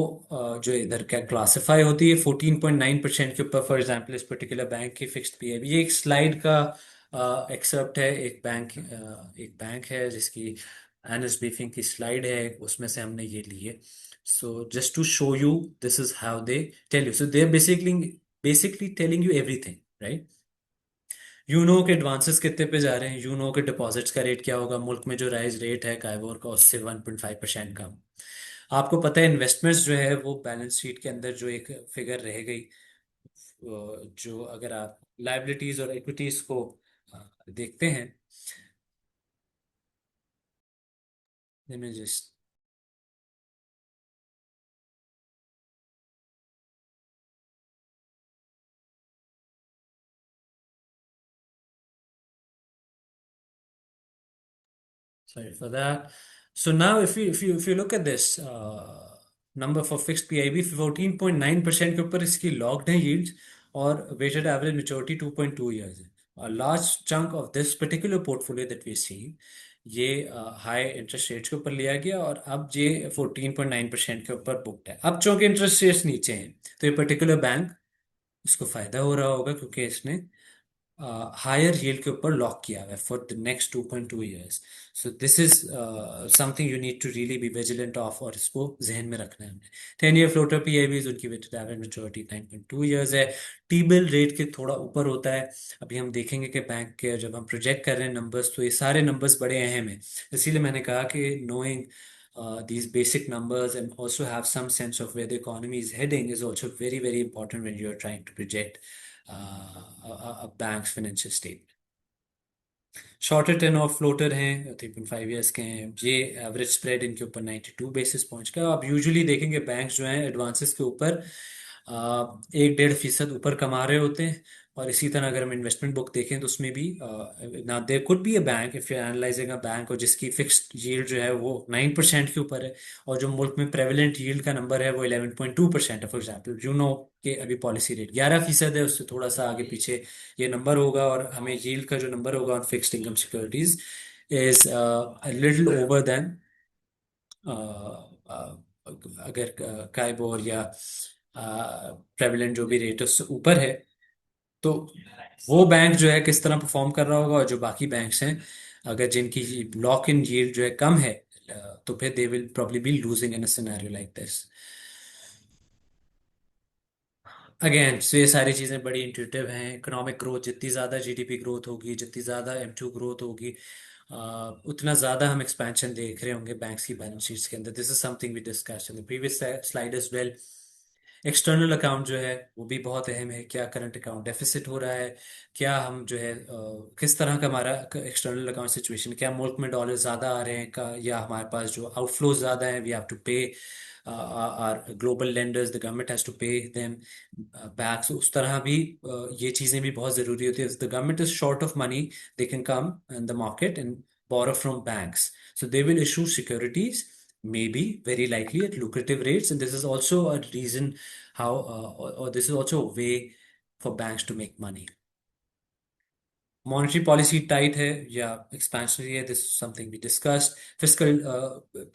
जो इधर क्या क्लासिफाई होती है 14.9% के ऊपर। फॉर एग्जांपल इस पर्टिकुलर बैंक की फिक्स्ड पी है। ये एक स्लाइड का एक्सेप्ट है। एक बैंक है जिसकी एनएस ब्रीफिंग की स्लाइड है, उसमें से हमने ये ली है। So just to show you, this is how they tell you. So they are basically telling you everything, right. You know के एडवांसेस कितने पे जा रहे हैं, यू नो के डिपॉजिट्स का रेट क्या होगा, मुल्क में जो राइज रेट है काइबोर का उससे 1.5% कम। आपको पता है इन्वेस्टमेंट्स जो है वो बैलेंस शीट के अंदर जो एक फिगर रह गई, जो अगर आप लायबिलिटीज और इक्विटीज को देखते हैं। let me just Sorry for that. So now, if you look at this number for fixed PIB, 14.9% के ऊपर इसकी लॉक्ड है yields, और weighted average maturity 2.2 years है। A large chunk of this particular portfolio that we see, ये high interest rates के ऊपर लिया गया, और अब ये 14.9% के ऊपर बुकड है। अब चूंकि इंटरेस्ट रेट्स नीचे हैं, तो ये पर्टिकुलर बैंक, इसको फायदा हो रहा होगा क्योंकि इसने हायर यील्ड के ऊपर लॉक किया हुआ है for the next 2.2 years। So this is something you need to really be vigilant of, और इसको जहन में रखना है हमने। 10 ईयर फ्लोटर पीआईबीज, उनकी वेटेड एवरेज मैच्योरिटी 9.2 years है। टी बिल रेट के थोड़ा ऊपर होता है। अभी हम देखेंगे कि बैंक के जब हम प्रोजेक्ट कर रहे हैं नंबर्स, तो ये सारे नंबर्स बड़े अहम हैं। इसीलिए मैंने कहा कि knowing these basic numbers and also have some sense of where the economy is heading is also very, very important when you're trying to project a bank's financial state। Shorter ten और floater हैं, 3.5 years के हैं। ये average spread इनके ऊपर 92 basis points का। आप usually देखेंगे बैंक जो हैं एडवांसेस के ऊपर 1-1.5% ऊपर कमा रहे होते हैं। और इसी तरह अगर हम इन्वेस्टमेंट बुक देखें तो उसमें भी ना there could be a bank, if you analyzing a bank और जिसकी फिक्स्ड यील्ड जो है वो 9% के ऊपर है, और जो मुल्क में प्रेवलेंट यील्ड का नंबर है वो 11.2% है। फॉर एग्जाम्पल यू नो कि अभी पॉलिसी रेट 11% है, उससे थोड़ा सा आगे पीछे ये नंबर होगा, और हमें यील्ड का जो नंबर होगा on fixed income securities is little over than, अगर काइबोर या प्रेवलेंट जो भी रेट है उससे ऊपर है, तो वो बैंक जो है किस तरह परफॉर्म कर रहा होगा। और जो बाकी बैंक्स हैं, अगर जिनकी लॉक इन यील्ड जो है कम है, तो फिर they will probably be losing in a scenario like this. Again so ये सारी चीज़ें बड़ी इंट्यूटिव हैं। इकोनॉमिक ग्रोथ, जितनी ज़्यादा जीडीपी ग्रोथ होगी, जितनी ज़्यादा M2 ग्रोथ होगी, उतना ज़्यादा हम एक्सपेंशन देख रहे होंगे बैंक्स की बैलेंस शीट्स के अंदर। This is something we discussed in the previous slide as well. External account जो है वो भी बहुत अहम है। क्या करंट अकाउंट डेफिसिट हो रहा है, क्या हम जो है किस तरह का हमारा एक्सटर्नल अकाउंट सिचुएशन, क्या मुल्क में डॉलर ज़्यादा आ रहे हैं का, या हमारे पास जो आउटफ्लोज ज़्यादा है, we have to pay our global lenders, the government has to pay them back. उस तरह भी ये चीज़ें भी बहुत ज़रूरी होती है। The government is short of money, they can come in the market and borrow from banks. So they will issue securities, maybe very likely at lucrative rates, and this is also a reason how, or this is also a way for banks to make money। Monetary policy tight है या expansionary है, this something we discussed. Fiscal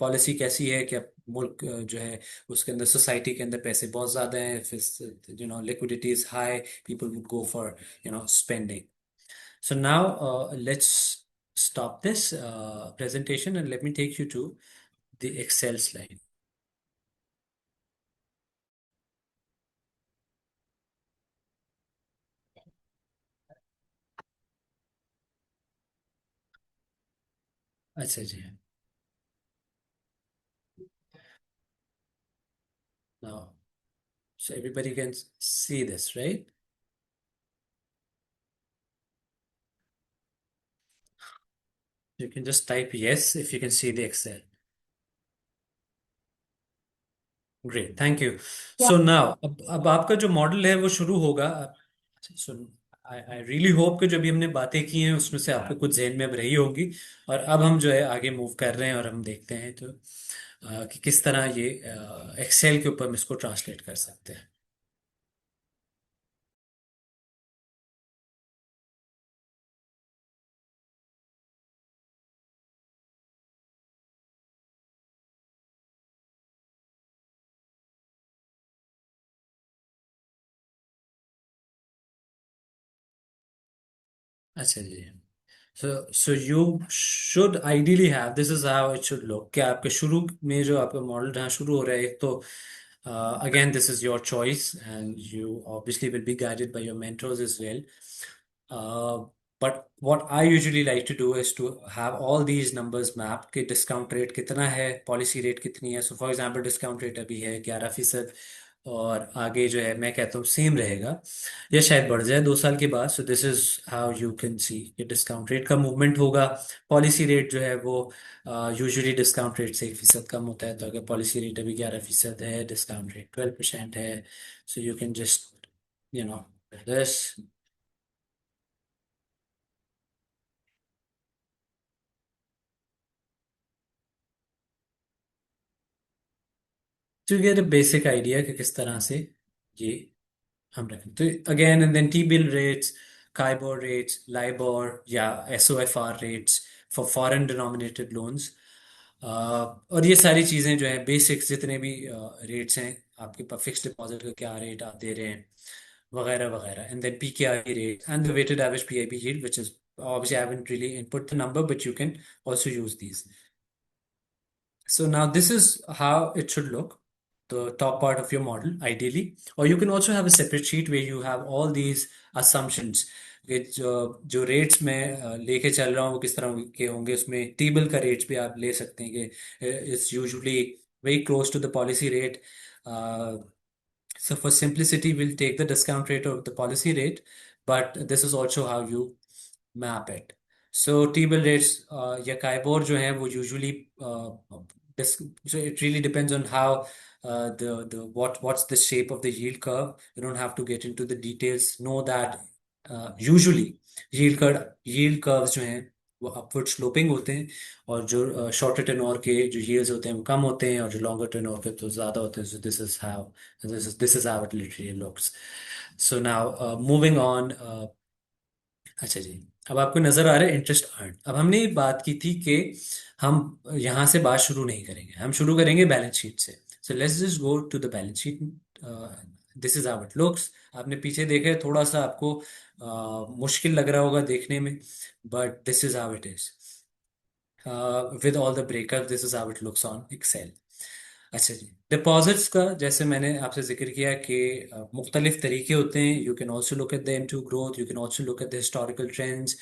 policy कैसी है, कि मुल्क जो है उसके अंदर, सोसाइटी के अंदर पैसे बहुत ज्यादा हैं, liquidity is high, people would go for spending. So now let's stop this presentation and let me take you to the Excel slide। अच्छा जी। Now, so everybody can see this, right? You can just type yes if you can see the Excel। Great, thank you. Yeah. So now अब आपका जो model है वो शुरू होगा। सो आई I really hope कि जो भी हमने बातें की हैं उसमें से आपको कुछ जहन में अब रही होंगी। और अब हम जो है आगे मूव कर रहे हैं, और हम देखते हैं तो कि किस तरह ये एक्सेल के ऊपर हम इसको ट्रांसलेट कर सकते हैं। अच्छा जी। So you should ideally have, this is how it should look, कि आपके शुरू में जो आपका मॉडल जहाँ शुरू हो रहा है, एक तो again this is your choice and you obviously will be guided by your mentors as well. uh, but what I usually like to do is to have all these numbers mapped कि discount rate कितना है, policy rate कितनी है. सो for example discount rate अभी है 11%, और आगे जो है मैं कहता हूँ सेम रहेगा या शायद बढ़ जाए 2 साल के बाद. सो this is how you can see कि डिस्काउंट रेट का मूवमेंट होगा. पॉलिसी रेट जो है वो यूजुअली डिस्काउंट रेट से 1% कम होता है. तो अगर पॉलिसी रेट अभी 11% है, डिस्काउंट रेट 12% है, so you can just you know this to get a basic idea कि किस तरह से ये हम रखें. तो again and then T bill rates, KIBOR rates, LIBOR या SOFR rates for foreign denominated loans. और ये सारी चीज़ें जो है बेसिक्स जितने भी रेट्स हैं आपके पास, फिक्स डिपॉजिट का क्या रेट आप दे रहे हैं वगैरह वगैरह. And then PKI rate and the weighted average PIB yield, which is obviously I haven't really input the number, but you can also use these. So now this is how it should look, the top part of your model, ideally. Or you can also have a separate sheet where you have all these assumptions. कि जो rates में लेके चल रहा हूँ वो किस तरह के होंगे. उसमें टेबल का रेट्स भी आप ले सकते हैं कि it's usually very close to the policy rate. So for simplicity, we'll take the discount rate of the policy rate, but this is also how you map it. So T-bill rates या KIBOR जो है वो usually so it really depends on how the what's the shape of the yield curve. You don't have to get into the details. Know that usually yield curves जो हैं वो upward sloping होते हैं, और जो शॉर्टर टेन्योर के जो yields होते हैं वो कम होते हैं, और जो लॉन्गर टेन्योर के तो ज़्यादा होते हैं. So this is how it literally looks. So now moving on. अच्छा जी. अब आपको नजर आ रहा है इंटरेस्ट अर्न. अब हमने ये बात की थी कि हम यहाँ से बात शुरू नहीं करेंगे, हम शुरू करेंगे बैलेंस शीट से. So let's just go to the balance sheet. This is how it looks. आपने पीछे देखा है, थोड़ा सा आपको मुश्किल लग रहा होगा देखने में, but this is how it is with all the breakup. This is how it looks on Excel. अच्छा जी. डिपॉजिट्स का जैसे मैंने आपसे जिक्र किया कि मुख्तलिफ तरीके होते हैं. You can also look at the M2 growth, you can also look at the historical trends.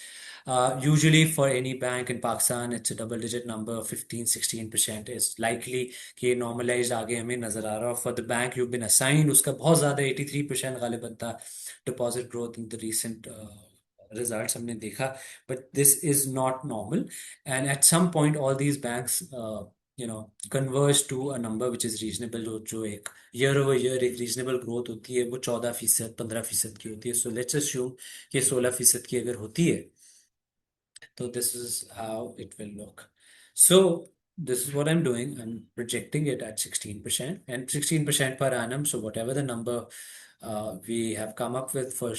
Usually for any bank in Pakistan, it's a double digit number. 15-16% is likely कि ये normalized आगे हमें नजर आ रहा है. For the bank you've been assigned, उसका बहुत ज़्यादा 83% गालिबन था deposit growth in the recent results हमने देखा. But this is not normal, and at some point all these banks converge to a number which is reasonable. जो एक year over year एक reasonable growth होती है वो 14%, 15% की होती है. So let's assume कि 16% की अगर होती है, so this is how it will look. So this is what I'm doing. I'm projecting it at 16% and 16% per annum. So whatever the number we have come up with for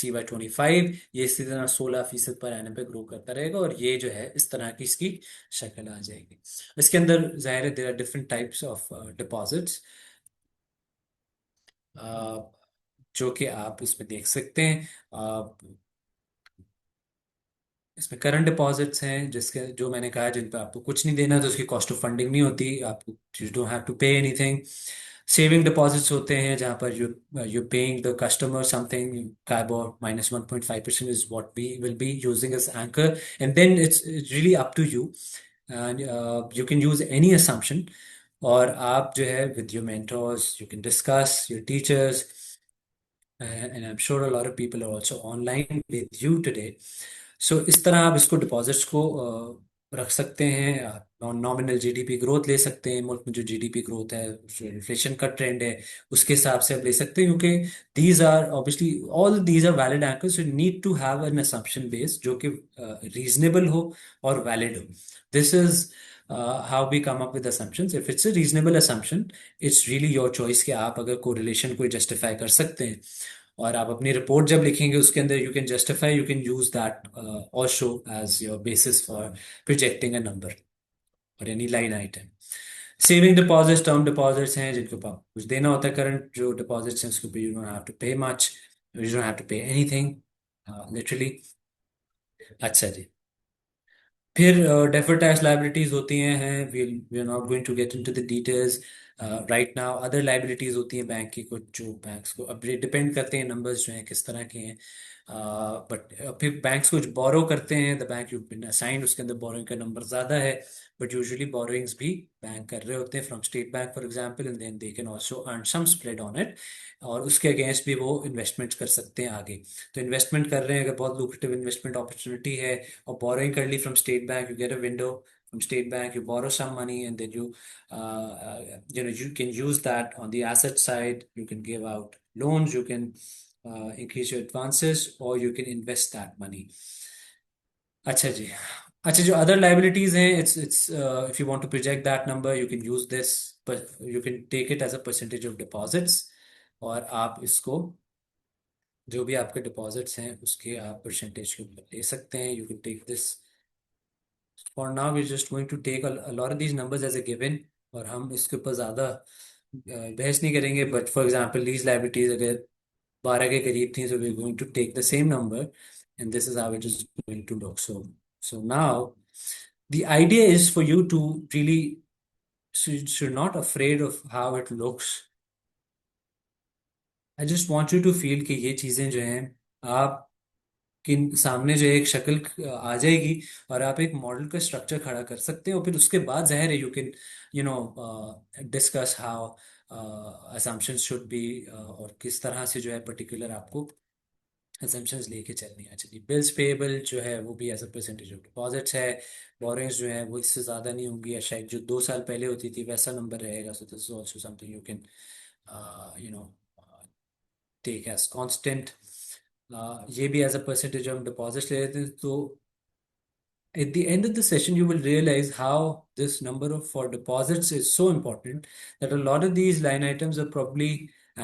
CY25, ये इसी तरह 16% per annum पे grow करता रहेगा, और ये जो है इस तरह की इसकी शक्ल आ जाएगी. इसके अंदर जाहिर है there are different types of deposits जो कि आप इसमें देख सकते हैं. इसमें करंट डिपॉजिट्स हैं जिसके जो मैंने कहा जिन पर आपको कुछ नहीं देना, तो उसकी कॉस्ट ऑफ फंडिंग नहीं होती, आपको you don't have to pay anything. Saving deposits होते हैं जहां पर you paying the customer something. KIBOR -1.5% is what we will be using as anchor, and then it's really up to you, and you can use any assumption. और आप जो है with your mentors you can discuss your teachers, and I'm sure a lot of people are also online with you today. सो इस तरह आप इसको deposits को रख सकते हैं. आप नॉमिनल जीडीपी ग्रोथ ले सकते हैं. मुल्क में जो जीडीपी ग्रोथ है, जो इन्फ्लेशन का ट्रेंड है, उसके हिसाब से आप ले सकते हैं, क्योंकि these are obviously all these are valid anchors. You need to have an assumption base जो कि रीजनेबल हो और वैलिड हो. This is how we come up with assumptions. If it's a reasonable assumption, it's really your choice कि आप अगर correlation को justify कर सकते हैं, और आप अपनी रिपोर्ट जब लिखेंगे उसके अंदर you can justify, you can use that also as your basis for projecting a number और any line item. Saving deposits, term deposits हैं जिनके ऊपर आपको कुछ देना होता है. करंट जो डिपॉजिट्स हैं उसके ऊपर you don't have to pay much, you don't have to pay anything literally. अच्छा जी। फिर डेफर्ड टैक्स लाइबिलिटीज होती हैं we are not going to get into the details right now. Other liabilities होती हैं बैंक की, कुछ जो बैंक्स को अब डिपेंड करते हैं नंबर्स जो हैं किस तरह के हैं। बट फिर बैंक्स कुछ बोरो करते हैं, the bank you been assigned उसके अंदर बोरोइंग का नंबर ज़्यादा है। बट यूजुअली बोरोइंग्स भी बैंक कर रहे होते हैं from State Bank for example, and then they can also earn some spread on it, और उसके अगेंस्ट भी वो इन्वेस्टमेंट कर सकते हैं आगे। तो इन्वेस्टमेंट कर रहे हैं, अगर बहुत लुक्रेटिव इन्वेस्टमेंट अपॉर्चुनिटी है और borrowing currently from state bank, you get a window from state bank, you borrow some money, and then you can use that on the asset side. You can give out loans, you can increase your advances, or you can invest that money. अच्छा जी। अच्छा, जो other liabilities हैं, it's if you want to project that number you can use this, you can take it as a percentage of deposits, और आप इसको जो भी आपके डिपॉजिट्स हैं उसके आप परसेंटेज के ऊपर ले सकते हैं। You can take this, for now we just going to take a lot of these numbers as a given, और हम इसके ऊपर ज़्यादा बहस नहीं करेंगे। But for example lease liabilities अगर 12 के करीब थी, so we're going to take the same number, and this is how it is going to look. So now the idea is for you to really should not afraid of how it looks. I just want you to feel कि ये चीजें जो हैं आप कि सामने जो एक शक्ल आ जाएगी, और आप एक मॉडल का स्ट्रक्चर खड़ा कर सकते हो। फिर उसके बाद जाहिर है you can you know discuss how assumptions should be, और किस तरह से जो है पर्टिकुलर आपको assumptions लेके चलनी है। चलिए, बिल्स पेएबल जो है वो भी as a percentage of deposits है। बोरोइंग्स जो है वो इससे ज़्यादा नहीं होंगी, या शायद जो 2 साल पहले होती थी वैसा नंबर रहेगा। So this is also something you can you know take as constant. ये भी as a percentage of deposits ले लेते हैं। तो at the end of the session you will realize how this number of for deposits is so important that a lot of these line items are probably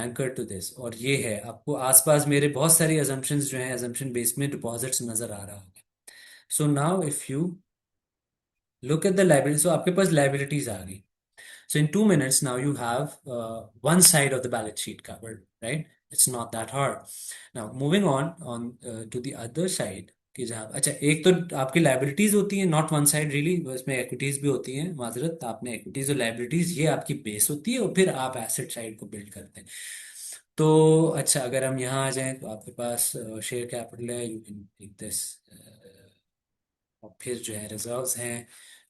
anchored to this। और ये है आपको आसपास मेरे बहुत सारी assumptions जो हैं assumption बेस में डिपॉजिट्स नजर आ रहा होगा। So now if you look at the liability, so आपके पास लाइबिलिटीज आ गई। So in 2 minutes now you have one side of the balance sheet covered, right? It's not that hard. Now moving on to the other side, कि जहाँ अच्छा एक तो आपकी liabilities होती हैं, नॉट वन साइड रियली, इसमें इक्विटीज भी होती हैं। माजरत, आपने इक्विटीज और लाइबिलिटीज ये आपकी बेस होती है, और फिर आप एसेट साइड को बिल्ड करते हैं। तो अच्छा, अगर हम यहाँ आ जाएं तो आपके पास शेयर कैपिटल है, यू कैन टेक दिस, और फिर जो है रिजर्व्स हैं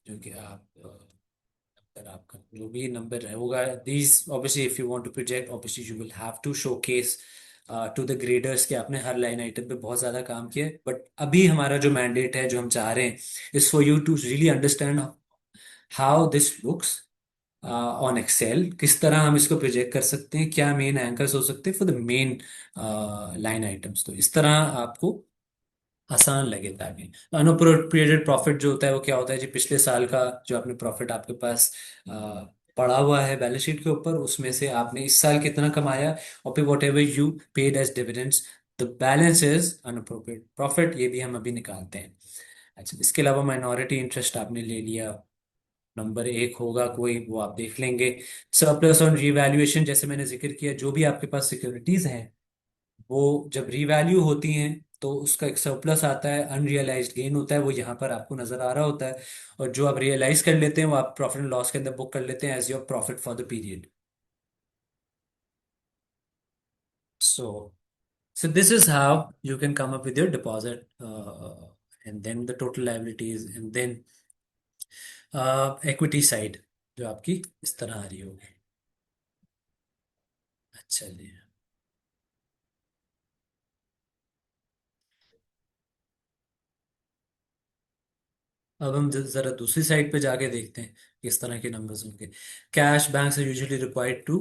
जो कि आप अगर आपका जो भी नंबर होगा, these obviously if you want to project obviously you will have to showcase to the graders कि आपने हर लाइन आइटम पे बहुत ज्यादा काम किया है। बट अभी हमारा जो मैंडेट है, जो हम चाह रहे हैं, is for you to really understand how this looks on Excel, किस तरह हम इसको प्रोजेक्ट कर सकते हैं, क्या मेन एंकर्स हो सकते हैं for the main line items. तो इस तरह आपको आसान लगे ताकि अनअप्रोप्रिएटेड प्रॉफिट जो होता है वो क्या होता है जी, पिछले साल का जो आपने प्रॉफिट आपके पास पड़ा हुआ है बैलेंस शीट के ऊपर, उसमें से आपने इस साल कितना कमाया, और फिर whatever you paid as dividends, the balance is unappropriate profit, ये भी हम अभी निकालते हैं। अच्छा, इसके अलावा माइनॉरिटी इंटरेस्ट आपने ले लिया, नंबर एक होगा कोई, वो आप देख लेंगे। सरप्लस ऑन रीवैल्यूएशन, जैसे मैंने जिक्र किया, जो भी आपके पास सिक्योरिटीज हैं वो जब रीवैल्यू होती हैं तो उसका एक सरप्लस आता है, अनरियलाइज्ड गेन होता है, वो यहाँ पर आपको नजर आ रहा होता है। और जो आप रियलाइज कर लेते हैं वो आप प्रॉफिट एंड लॉस के अंदर बुक कर लेते हैं as your profit for the period. So so this is how you can come up with your deposit, and then the total liabilities, and then equity side जो आपकी इस तरह आ रही होगी। अच्छा जी। अब हम जरा दूसरी साइड पे जाके देखते हैं किस तरह के नंबर्स होंगे। Cash banks are usually required to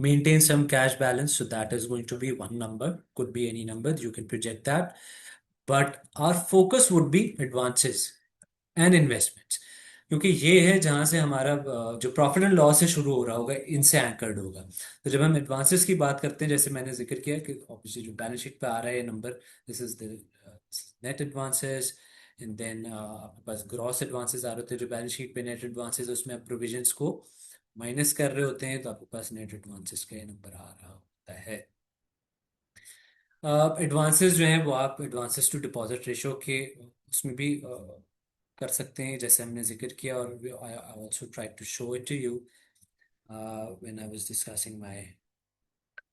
maintain some cash balance, so that is going to be one number, could be any number, you can project that. But our focus would be advances and investments, क्योंकि ये है जहां से हमारा जो profit and loss से शुरू हो रहा होगा, इनसे एंकर्ड होगा। तो जब हम एडवांसेस की बात करते हैं, जैसे मैंने जिक्र किया कि ऑब्वियसली जो बैलेंस शीट पे आ रहा है number, this is the net advances, and then आपके पास ग्रॉस एडवांसेस आ रहे होते हैं जो बैलेंस शीट पे, नेट एडवांसेस उसमें आप प्रोविजंस को माइनस कर रहे होते हैं, तो आपके पास नेट एडवांसेस का नंबर आ रहा होता है। एडवांसेस जो हैं वो आप एडवांसेस टू डिपॉजिट रेशो के उसमें भी कर सकते हैं जैसे हमने जिक्र किया, और I also try to show it to you when I was discussing my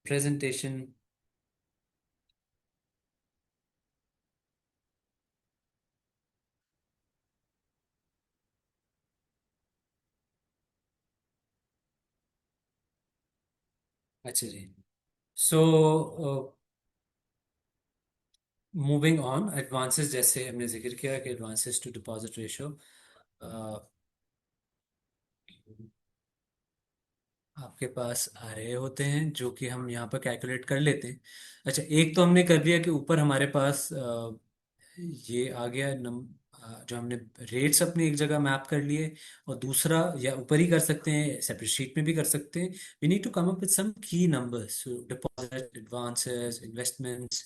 presentation. अच्छा जी। सो मूविंग ऑन, एडवांसेस जैसे हमने जिक्र किया कि एडवांसेस टू डिपॉजिट रेशियो आपके पास आ रहे होते हैं, जो कि हम यहाँ पर कैलकुलेट कर लेते हैं। अच्छा, एक तो हमने कर दिया कि ऊपर हमारे पास ये आ गया जो हमने रेट्स अपनी एक जगह मैप कर लिए, और दूसरा या ऊपर ही कर सकते हैं, सेपरेट शीट में भी कर सकते हैं। We need to come up with some key numbers, deposit, advances, investments,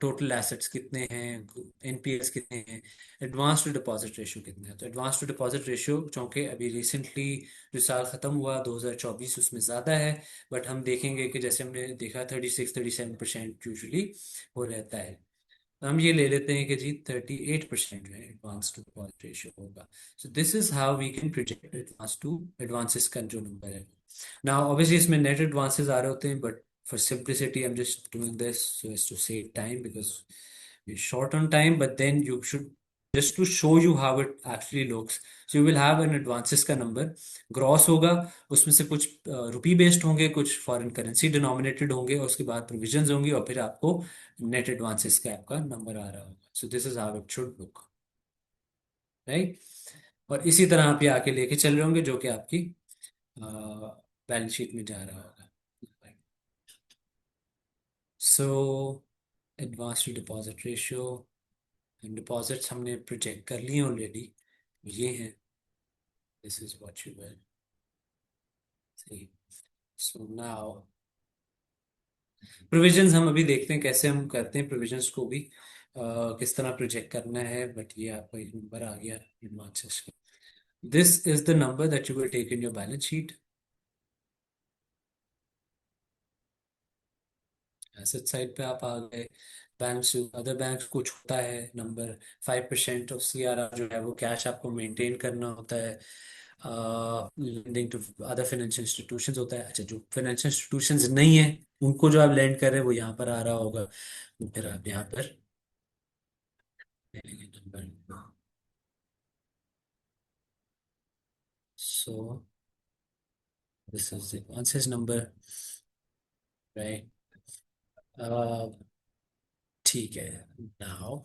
total assets कितने हैं, एनपीएस कितने हैं, एडवांस टू डिपॉजिट रेशियो कितना है। तो एडवांस टू डिपॉजिट रेशियो चूंकि अभी रिसेंटली जो साल खत्म हुआ 2024 उसमें ज़्यादा है, बट हम देखेंगे कि जैसे हमने देखा 36-37% यूजली वो रहता है। तो हम ये ले लेते हैं कि जी 38% जो है एडवांस टू डिपॉजिट रेशियो होगा। So this is how we can project advance to advances का जो नंबर है। नाउ ऑब्वियसली इसमें नेट एडवांसेस आ रहे होते हैं, but for simplicity I am just doing this so as to save time, because we short on time, but then you should just to show you how it actually looks. So you will have an advances का number gross होगा, उसमें से कुछ रुपी based होंगे, कुछ foreign currency denominated होंगे, और उसके बाद प्रोविजंस होंगी, और फिर आपको नेट एडवांसेस का आपका नंबर आ रहा होगा। So this is how it should look, right. और इसी तरह आप ये आके लेके चल रहे होंगे, जो कि आपकी बैलेंस शीट में जा रहा होगा। So advance to deposit ratio, deposits हमने प्रोजेक्ट कर लिए ऑलरेडी, ये हैं, this is what you will see. So now provisions हम अभी देखते हैं कैसे हम करते हैं प्रोविजंस को भी, किस तरह प्रोजेक्ट करना है। बट ये आपको एक नंबर आ गया एडवांसेस का। This is the number that you will take in your balance sheet. Asset side पे आप आ गए, बैंक्स, अदर बैंक्स कुछ होता है नंबर, 5% ऑफ सीआरआर जो है वो कैश आपको मेंटेन करना होता है। Lending to other financial institutions होता है। अच्छा, जो फाइनेंशियल इंस्टीट्यूशंस नहीं है उनको जो आप लेंड कर रहे हैं वो यहाँ पर आ रहा होगा, तो फिर आप यहाँ पर ले लेंगे number. So this is the answers number, right. ठीक है। नाउ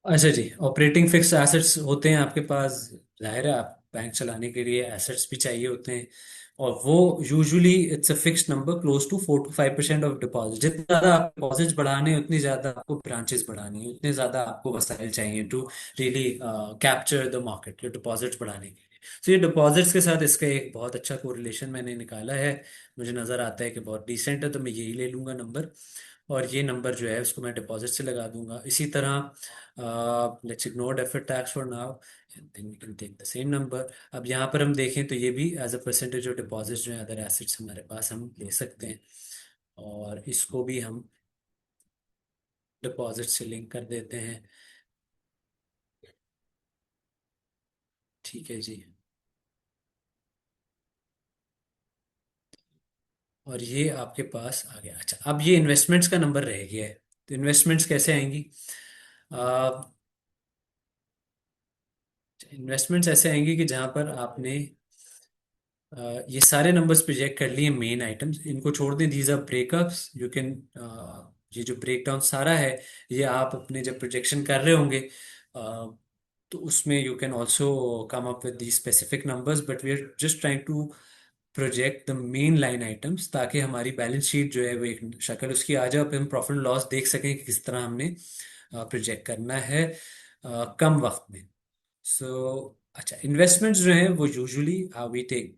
अच्छा जी, ऑपरेटिंग फिक्स एसेट्स होते हैं आपके पास। जाहिर है आप बैंक चलाने के लिए एसेट्स भी चाहिए होते हैं, और वो usually it's a fixed number close to 4 to 5% of deposit. जितने ज्यादा आप डिपॉजिट बढ़ाने हैं, उतनी ज्यादा आपको ब्रांचेस बढ़ानी है, उतने ज्यादा आपको वसाइल चाहिए to really capture the market, deposits बढ़ाने के लिए। तो ये डिपॉजिट्स के साथ इसका एक बहुत अच्छा कोरिलेशन मैंने निकाला है, मुझे नजर आता है कि बहुत डिसेंट है, तो मैं यही ले लूंगा नंबर, और ये नंबर जो है उसको मैं डिपॉजिट से लगा दूंगा। इसी तरह let's ignore deferred tax for now, then we can take the same number. अब यहाँ पर हम देखें तो ये भी as a percentage of deposit जो है अदर एसेट्स हमारे पास हम ले सकते हैं, और इसको भी हम डिपॉजिट से लिंक कर देते हैं। ठीक है जी। और ये आपके पास आ गया। अच्छा, अब ये इन्वेस्टमेंट्स का नंबर रह गया है, तो इन्वेस्टमेंट्स कैसे आएंगी? इन्वेस्टमेंट्स ऐसे आएंगी कि जहां पर आपने ये सारे नंबर्स प्रोजेक्ट कर लिए, मेन आइटम्स इनको छोड़ दें, these are breakups you can, ये जो ब्रेक डाउन सारा है ये आप अपने जब प्रोजेक्शन कर रहे होंगे तो उसमें you can also come up with the specific numbers, but we are just trying to project the main line items, ताकि हमारी बैलेंस शीट जो है वो एक शक्ल उसकी आ जाए, फिर हम प्रॉफिट एंड लॉस देख सकें कि किस तरह हमने प्रोजेक्ट करना है कम वक्त में। सो अच्छा, इन्वेस्टमेंट्स जो हैं वो usually how we take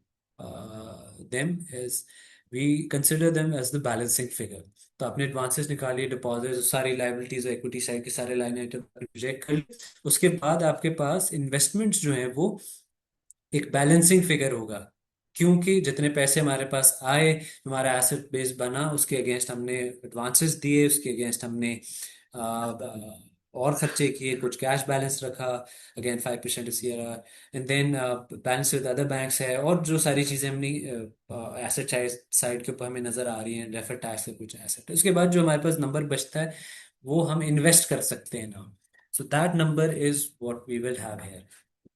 them is we consider them as the balancing figure. तो आपने एडवांसेस निकाली, डिपॉजिट, सारी लाइबिलिटीज, इक्विटी साइड के सारे लाइन आइटम प्रोजेक्ट कर लिए। उसके बाद आपके पास इन्वेस्टमेंट्स जो हैं वो एक बैलेंसिंग फिगर होगा, क्योंकि जितने पैसे हमारे पास आए, हमारा एसेट बेस बना, उसके अगेंस्ट हमने एडवांसेस दिए, उसके अगेंस्ट हमने और खर्चे किए, कुछ कैश बैलेंस रखा, again 5% CRR, and then balance with other banks है, और जो सारी चीजें हमने एसेट साइड के ऊपर हमें नजर आ रही हैं, डेफर्ड टैक्स के कुछ एसेट, उसके बाद जो हमारे पास नंबर बचता है वो हम इन्वेस्ट कर सकते हैं ना। So that number is what we will have here.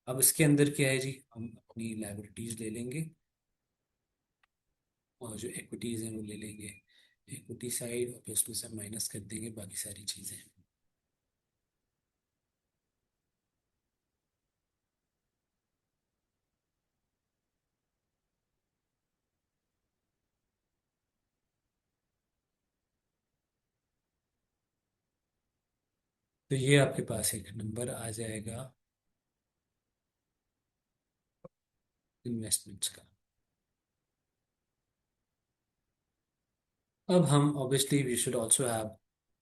अब इसके अंदर क्या है जी, हम अपनी लाइबिलिटीज ले लेंगे और जो इक्विटीज हैं वो ले लेंगे, इक्विटी साइड, और फिर उसमें से माइनस कर देंगे बाकी सारी चीजें। तो ये आपके पास एक नंबर आ जाएगा इन्वेस्टमेंट्स का। अब हम obviously we should also have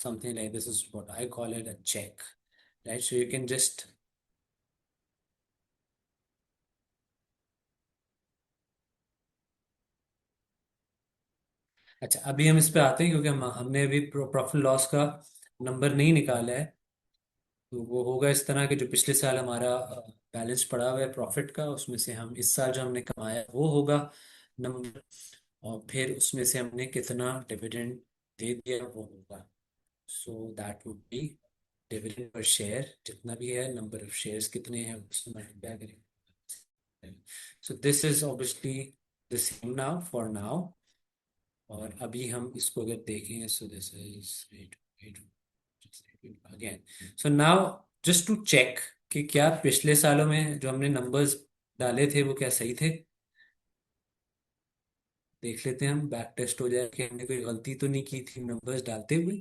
something like, this is what I call it a check, right? So you can just, अच्छा अभी हम इस पे आते हैं, क्योंकि हमने अभी प्रॉफिट लॉस का नंबर नहीं निकाला है। तो वो होगा इस तरह कि जो पिछले साल हमारा बैलेंस पड़ा हुआ है प्रॉफिट का, उसमें से हम इस साल जो हमने कमाया वो होगा नंबर, और फिर उसमें से हमने कितना डिविडेंड दे दिया वो होगा। So that would be dividend per share, जितना भी है, नंबर ऑफ शेयर्स कितने हैं उससे मल्टीप्लाई करेंगे। So this is obviously the same now for now. और अभी हम इसको अगर देखें, so this is wait wait again, so now just to check कि क्या पिछले सालों में जो हमने नंबर्स डाले थे वो क्या सही थे। देख लेते हैं, हम बैक टेस्ट हो जाए कि हमने कोई गलती तो नहीं की थी नंबर्स डालते हुए।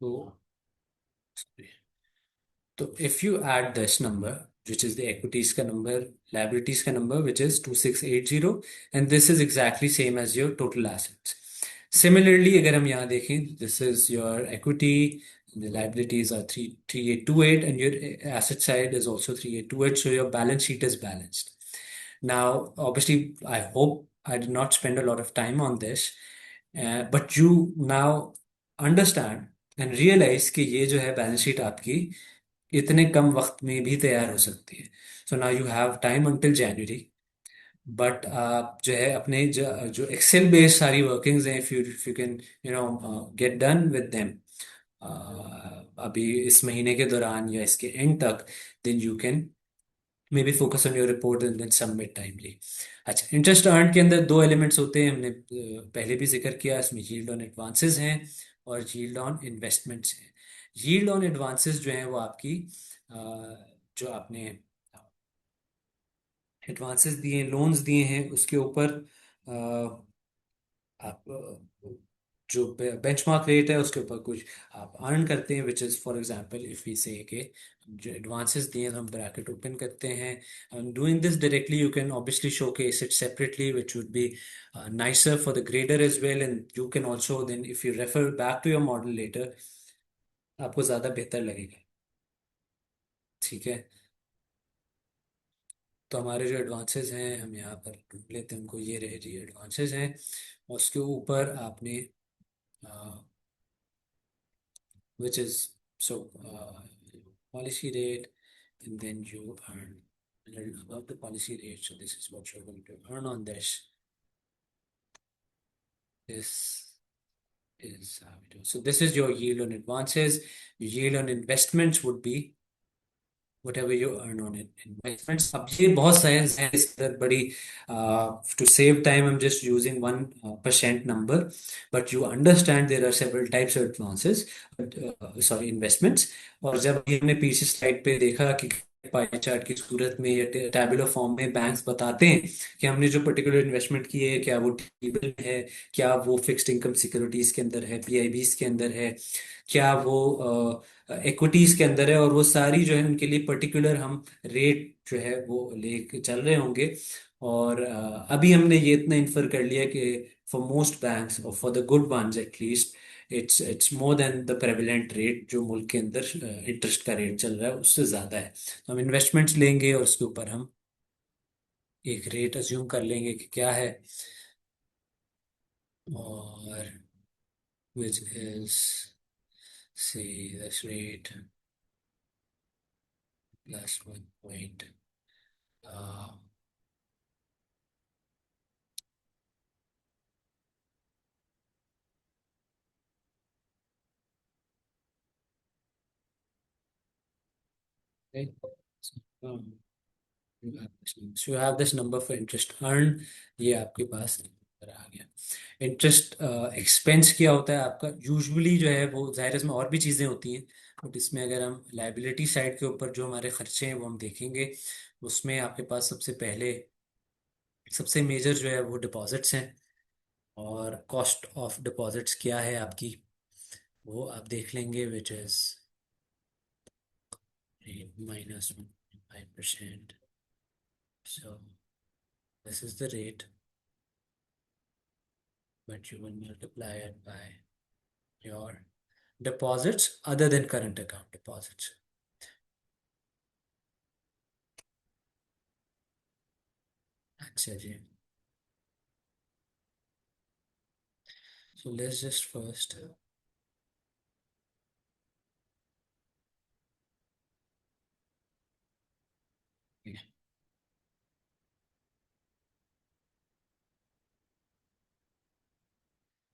तो तो if you add this number, which is the equities का number, liabilities का number, which is 2680, and this is exactly same as your total assets. Similarly, अगर हम यहाँ देखें, this is your equity, the liabilities are 3828, and your asset side is also 3828, so your balance sheet is balanced. Now, obviously, I hope I did not spend a lot of time on this, but you now understand and realize कि ये जो है balance sheet आपकी इतने कम वक्त में भी तैयार हो सकती है। So now you have time until January, but आप जो है अपने जो एक्सेल बेस्ड सारी वर्किंग्स हैं, if you can get done with them अभी इस महीने के दौरान या इसके एंड तक, then you can maybe focus on your report and then submit timely. अच्छा, इंटरेस्ट अर्न के अंदर दो एलिमेंट्स होते हैं, हमने पहले भी जिक्र किया, इसमें यील्ड ऑन एडवांसेस हैं और यील्ड ऑन इन्वेस्टमेंट्स हैं। यील्ड ऑन एडवांसेस जो है वो आपकी अ, जो आपने एडवांसेस दिए, लोन्स दिए हैं, उसके ऊपर आप जो बेंचमार्क रेट है उसके ऊपर कुछ आप अर्न करते हैं, which is for example if we say के जो एडवांसेस दिए तो हम ब्रैकेट ओपन करते हैं। Doing this directly you can obviously showcase it separately, which would be nicer for the grader as well, and you can also then if you refer back to your model later, आपको ज़्यादा बेहतर लगेगा। ठीक है, तो हमारे जो advances हैं हम यहाँ पर ढूंढ लेते हैं उनको, ये रहे जी एडवांसेस हैं, और उसके ऊपर आपने which is so policy rate, and then you earn a little above the policy rate. So this is what you're going to earn on this. This is how we do. So this is your yield on advances. Your yield on investments would be whatever you earn on it investments. अब ये बहुत science है इसके अंदर बड़ी, to save time I'm just using 1% number, but you understand there are several types of advances, sorry investments। और जब हमने पीछे स्लाइड पे देखा कि पाई चार्ट की सूरत में या टैबुलर फॉर्म में बैंक्स बताते हैं कि हमने जो पर्टिकुलर इन्वेस्टमेंट की है क्या वो टेबल है, क्या वो फिक्स्ड इनकम सिक्योरिटीज के अंदर है, पीआईबीज के अंदर है, क्या वो इक्विटीज के अंदर है, और वो सारी जो है उनके लिए पर्टिकुलर हम रेट जो है वो लेके चल रहे होंगे। और अभी हमने ये इतना इन्फर कर लिया कि फॉर मोस्ट बैंक्स और for the good ones at least it's more than the prevalent rate जो मुल्क के अंदर इंटरेस्ट का रेट चल रहा है उससे ज्यादा है। तो हम इन्वेस्टमेंट्स लेंगे और उसके ऊपर हम एक रेट अज्यूम कर लेंगे कि क्या है, और which is say this rate plus 1 point uh, right? Um, so you have this number for interest earned, ये आपके पास नंबर आ गया। इंटरेस्ट एक्सपेंस क्या होता है आपका, यूजुअली जो है वो जाहिर है इसमें और भी चीज़ें होती हैं, बट इसमें अगर हम लाइबिलिटी साइड के ऊपर जो हमारे खर्चे हैं वो हम देखेंगे, उसमें आपके पास सबसे पहले सबसे मेजर जो है वो डिपॉजिट्स हैं। और कॉस्ट ऑफ डिपॉजिट्स क्या है आपकी, वो आप देख लेंगे, which is -1.5%। so this is the rate, but you will multiply it by your deposits other than current account deposits। अच्छा जी, so let's just first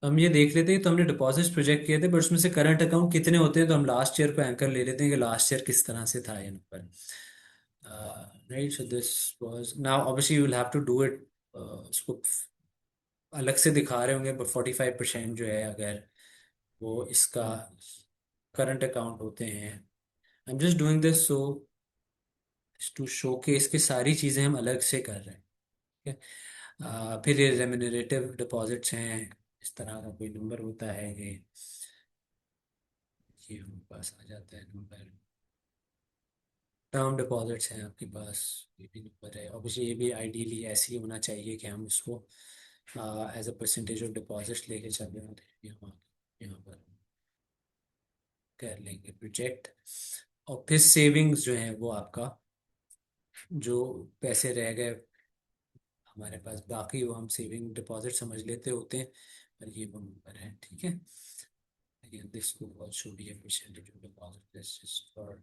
हम ये देख लेते हैं। तो हमने डिपॉजिट्स प्रोजेक्ट किए थे, बट उसमें से करंट अकाउंट कितने होते हैं, तो हम लास्ट ईयर को एंकर ले लेते हैं कि लास्ट ईयर किस तरह से था ये नंबर। Right, so this was now obviously you will have to do it, उसको अलग से दिखा रहे होंगे, बट 45% जो है अगर वो इसका करंट अकाउंट होते हैं, I am just doing this so to show के इसकी सारी चीजें हम अलग से कर रहे हैं। ठीक है, फिर ये रेम्यूनरेटिव डिपॉजिट्स हैं, इस तरह का कोई नंबर होता है ये हमारे पास आ जाता है नंबर। टर्म डिपॉजिट्स हैं आपके पास, ये भी नंबर है। ऑब्वियसली ये भी आइडियली ऐसे ही होना चाहिए कि हम उसको as a percentage of deposits लेके चल रहे होते हैं। यहाँ पर कर लेंगे प्रोजेक्ट। और फिर सेविंग्स जो है वो आपका जो पैसे रह गए हमारे पास बाकी, वो हम सेविंग डिपॉजिट समझ लेते होते हैं, और ये वो नंबर है। ठीक है, again this could also be a percentage of deposit, this is for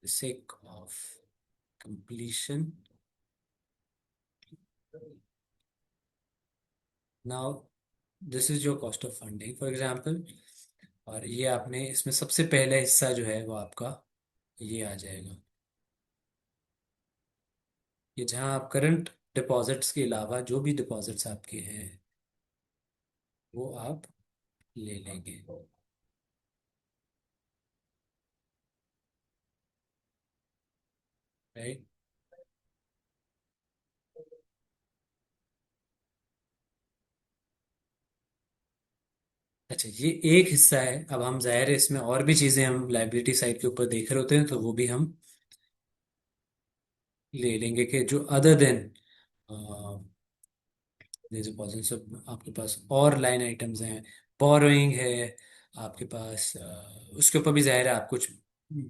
the sake of completion। now this is your cost of funding for example, और ये आपने इसमें सबसे पहला हिस्सा जो है वो आपका ये आ जाएगा, ये जहां आप करंट डिपॉजिट्स के अलावा जो भी डिपॉजिट्स आपके हैं वो आप ले लेंगे। राइट, अच्छा ये एक हिस्सा है। अब हम जाहिर है इसमें और भी चीजें हम लाइबिलिटी साइड के ऊपर देख रहे होते हैं, तो वो भी हम ले लेंगे कि जो अदर देन डिपॉजिट सब आपके पास और लाइन आइटम्स हैं, बोरोइंग है आपके पास, उसके ऊपर भी जाहिर है आप कुछ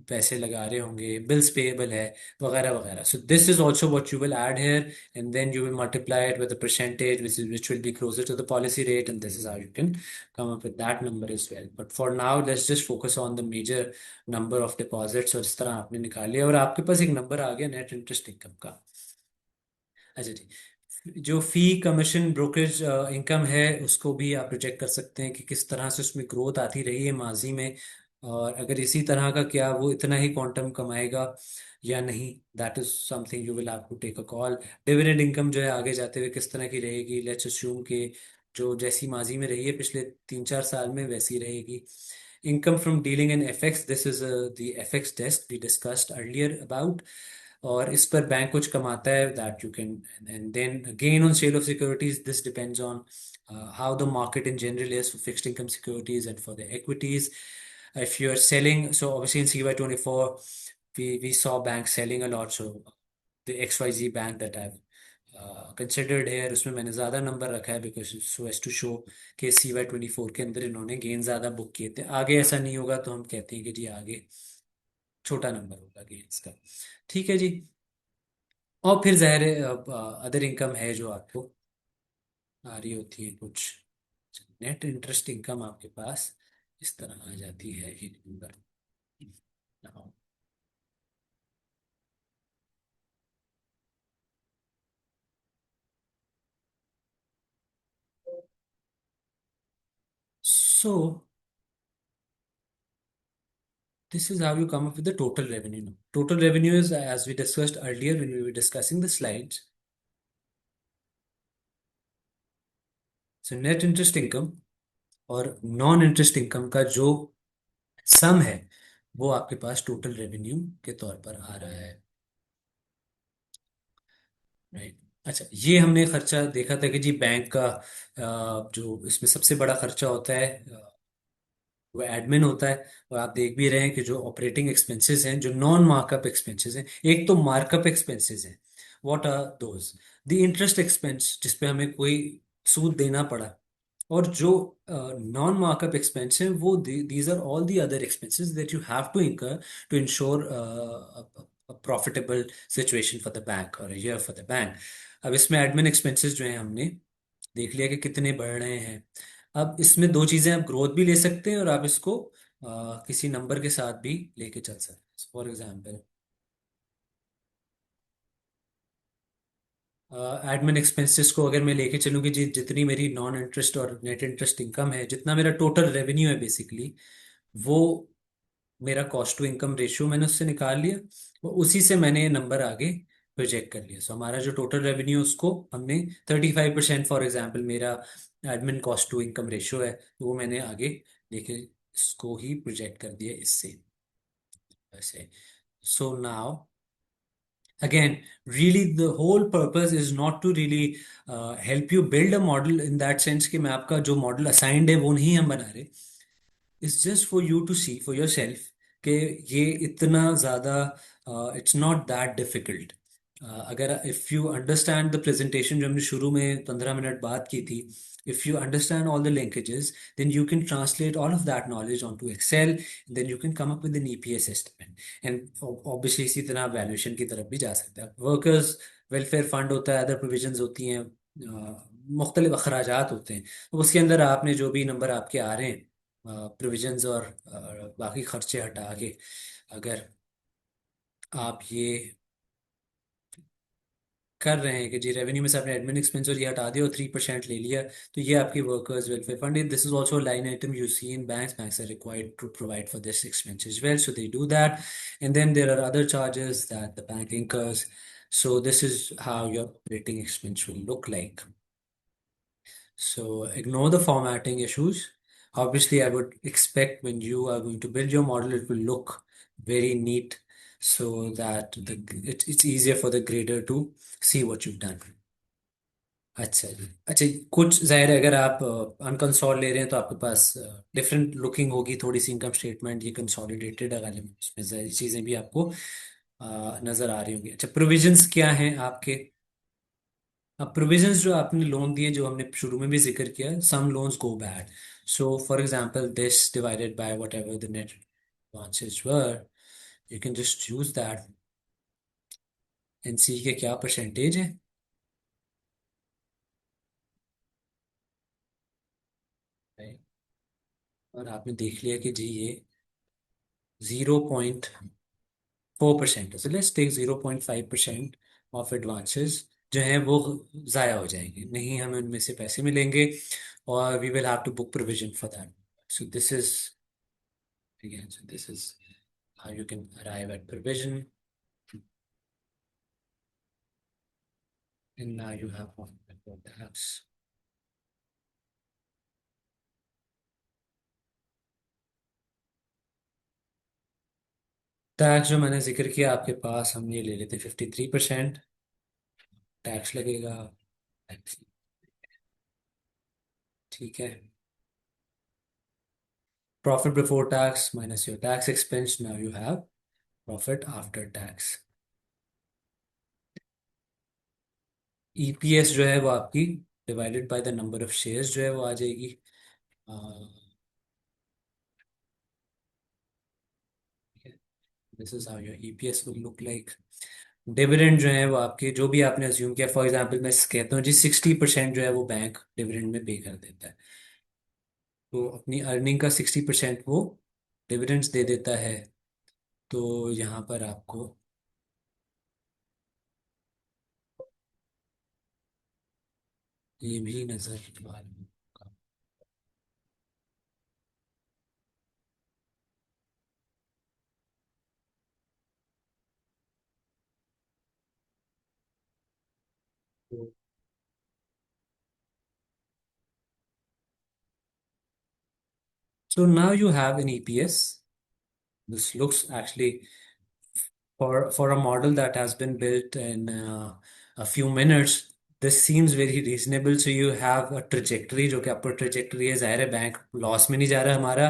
पैसे लगा रहे होंगे, बिल्स पेएबल है वगैरह वगैरह। So this is also what you will add here, and then you will multiply it with the percentage which will be closer to the policy rate, and this is how you can come up with that number as well। but for now let's just focus on the major number of deposits, और इस तरह आपने निकाले और आपके पास एक number आ गया net interest income का। अच्छा जी, जो फी कमीशन ब्रोकरेज इनकम है उसको भी आप प्रोजेक्ट कर सकते हैं कि किस तरह से उसमें ग्रोथ आती रही है माजी में, और अगर इसी तरह का क्या वो इतना ही क्वांटम कमाएगा या नहीं, that is something you will have to take a call. Dividend income जो है आगे जाते हुए किस तरह की रहेगी, लेट्स अस्यूम कि जो जैसी माजी में रही है पिछले 3-4 साल में वैसी रहेगी। Income from dealing in FX, this is the FX desk we discussed earlier about. और इस पर बैंक कुछ कमाता है, that you can. And then gain on sale of securities, this depends on how the market in general is for fixed income securities and for the equities. If you're selling, so obviously in CY24, we saw banks selling a lot. So the XYZ bank that I've considered है, उसमें मैंने ज़्यादा number रखा है because so as to show कि CY24 के अंदर इन्होंने गेन ज़्यादा बुक किए थे। आगे ऐसा नहीं होगा तो हम कहते हैं कि जी आगे छोटा नंबर होगा गेन्स का। ठीक है जी। और फिर ज़ाहिर है अदर इनकम है जो आपको आ रही होती है कुछ। नेट इंटरेस्ट इनकम आपके पास इस तरह आ जाती है ये number. So this is how you come up with the total revenue now. Total revenue is, as we discussed earlier when we were discussing the slides, so net interest income और non interest income का जो सम है वो आपके पास total revenue के तौर पर आ रहा है। राइट। अच्छा, ये हमने खर्चा देखा था कि जी बैंक का जो इसमें सबसे बड़ा खर्चा होता है वो एडमिन होता है। और आप देख भी रहे हैं कि जो ऑपरेटिंग एक्सपेंसेस हैं, जो नॉन मार्कअप एक्सपेंसेस हैं, एक तो मार्कअप एक्सपेंसेस हैं। What are those? The interest expense जिस पे हमें कोई सूद देना पड़ा। और जो नॉन मार्कअप एक्सपेंस है वो these are all the other expenses that you have to incur to ensure profitable situation for the bank और ईयर फॉर द बैंक। अब इसमें एडमिन एक्सपेंसेस जो है हमने देख लिया कि कितने बढ़ रहे हैं। अब इसमें दो चीजें, आप ग्रोथ भी ले सकते हैं और आप इसको किसी नंबर के साथ भी लेके चल सकते हैं। फॉर एग्जाम्पल एडमिन एक्सपेंसेस को अगर मैं लेके चलूँ कि जी जितनी मेरी नॉन इंटरेस्ट और नेट इंटरेस्ट इनकम है, जितना मेरा टोटल रेवेन्यू है बेसिकली, वो मेरा कॉस्ट टू इनकम रेशियो मैंने उससे निकाल लिया। और उसी से मैंने ये नंबर आगे प्रोजेक्ट कर लिया। सो हमारा जो टोटल रेवेन्यू उसको हमने 35% फॉर एग्जाम्पल मेरा admin cost to income ratio है, तो वो मैंने आगे लेके इसको ही प्रोजेक्ट कर दिया इससे वैसे। So now again, really the whole purpose is not to really help you build a model in that sense कि मैं आपका जो मॉडल असाइंड है वो नहीं हम बना रहे। It's just for you to see for yourself कि ये इतना ज़्यादा इट्स नॉट दैट डिफिकल्ट। अगर if you understand the presentation जो हमने शुरू में 15 मिनट बात की थी, if you understand all the linkages, then you can translate all of that knowledge on to Excel, then you can come up with an EPS estimate. And obviously इसी तरह valuation की तरफ भी जा सकते हैं। वर्कर्स वेलफेयर फंड होता है, अदर प्रोविजंस होती हैं, मुख्तलिफ अखराजात होते हैं। तो उसके अंदर आपने जो भी नंबर आपके आ रहे हैं प्रोविजंस और बाकी खर्चे हटा के, अगर आप ये कर रहे हैं कि जी रेवेन्यू में से आपने एडमिन एक्सपेंस और ये हटा दिया और 3% ले लिया, तो ये आपकी workers welfare fund. This is also line item you see in banks are required to provide for this expense as well, so they do that. And then there are other charges that the bank incurs. So this is how your operating expense will look like. So ignore the formatting issues. Obviously, I would expect when you are going to build your model, it will look very neat so that it's easier for the grader to see what you've done. अच्छा जी। अच्छा, कुछ जाहिर है अगर आप अनकंसोल ले रहे हैं तो आपके पास डिफरेंट लुकिंग होगी थोड़ी सी इनकम स्टेटमेंट। ये कंसोलिडेटेड है गालिब, उसमें सारी चीज़ें भी आपको नज़र आ रही होंगी। अच्छा, प्रोविजंस क्या हैं आपके? अब प्रोविजंस जो आपने लोन दिए, जो हमने शुरू में भी जिक्र किया, some loans go bad. So for example this divided by whatever the net advances were, you can just use that and see के क्या परसेंटेज है। Right? और आपने देख लिया कि जी ये 0.4% है। So let's take 0.5% of advances जो हैं वो ज़ाया हो जाएंगे, नहीं हमें उनमें से पैसे मिलेंगे और we will have to book provision for that. So this is again, so this is how you can arrive at provision. And now you have one before the house. Tax जो मैंने जिक्र किया आपके पास, हम ये ले लेते 53% टैक्स लगेगा। टैक्स, ठीक है। Profit before tax minus your tax expense, now you have profit after tax. EPS जो है वो आपकी divided by the number of shares जो है वो आ जाएगी। This is how your EPS will look like. Dividend जो है वो आपके, जो भी आपने अज्यूम किया, फॉर एग्जांपल मैं कहता हूँ जी 60% जो है वो बैंक डिविडेंड में पे कर देता है, तो अपनी अर्निंग का 60% वो डिविडेंड्स दे देता है। तो यहाँ पर आपको ये भी नजर आ रहा होगा। So now you have an EPS. This looks actually, for a model that has been built in a few minutes, this seems very reasonable. So you have a trajectory जो कि upward trajectory है, जाहिर है bank loss में नहीं जा रहा हमारा,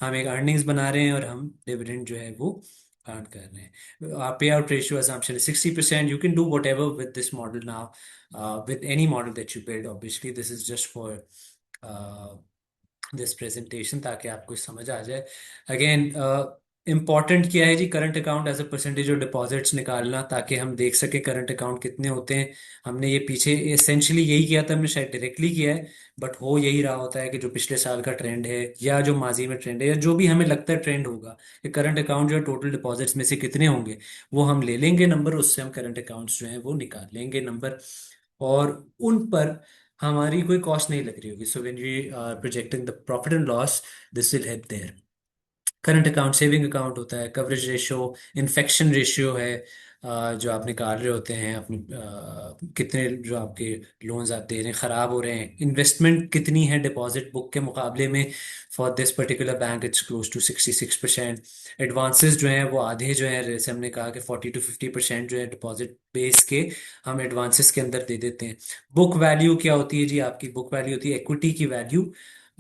हम एक अर्निंग्स बना रहे हैं और हम डिविडेंड जो है वो अर्न कर रहे हैं। पे out ratio assumption is 60%. You can do whatever with this model now, with any model that you build. Obviously this is just for uh, this presentation, ताकि आपको समझ आ जाए। अगेन इम्पॉर्टेंट क्या है जी, current account as a percentage of deposits निकालना, ताकि हम देख सके करंट अकाउंट कितने होते हैं। हमने ये पीछे एसेंशियली यही किया था, हमने शायद डायरेक्टली किया है, बट हो यही रहा होता है कि जो पिछले साल का ट्रेंड है या जो माजी में ट्रेंड है या जो भी हमें लगता है ट्रेंड होगा, कि करंट अकाउंट जो है टोटल डिपॉजिट्स में से कितने होंगे, वो हम ले लेंगे नंबर, उससे हम करंट अकाउंट्स जो है वो निकाल लेंगे नंबर, और उन पर हमारी कोई कॉस्ट नहीं लग रही होगी। So when we are projecting the profit and loss, this will help there. Current account saving account होता है, कवरेज रेशियो, इन्फेक्शन रेशियो है, जो आप निकाल रहे होते हैं अपने कितने जो आपके लोन्स आप दे रहे हैं ख़राब हो रहे हैं, इन्वेस्टमेंट कितनी है डिपॉजिट बुक के मुकाबले में। For this particular bank it's close to 66%। Advances जो हैं वो आधे जो है, जैसे हमने कहा कि 40 to 50% जो है डिपॉजिट बेस के हम एडवांसेस के अंदर दे देते हैं। बुक वैल्यू क्या होती है जी, आपकी बुक वैल्यू होती है इक्विटी की value,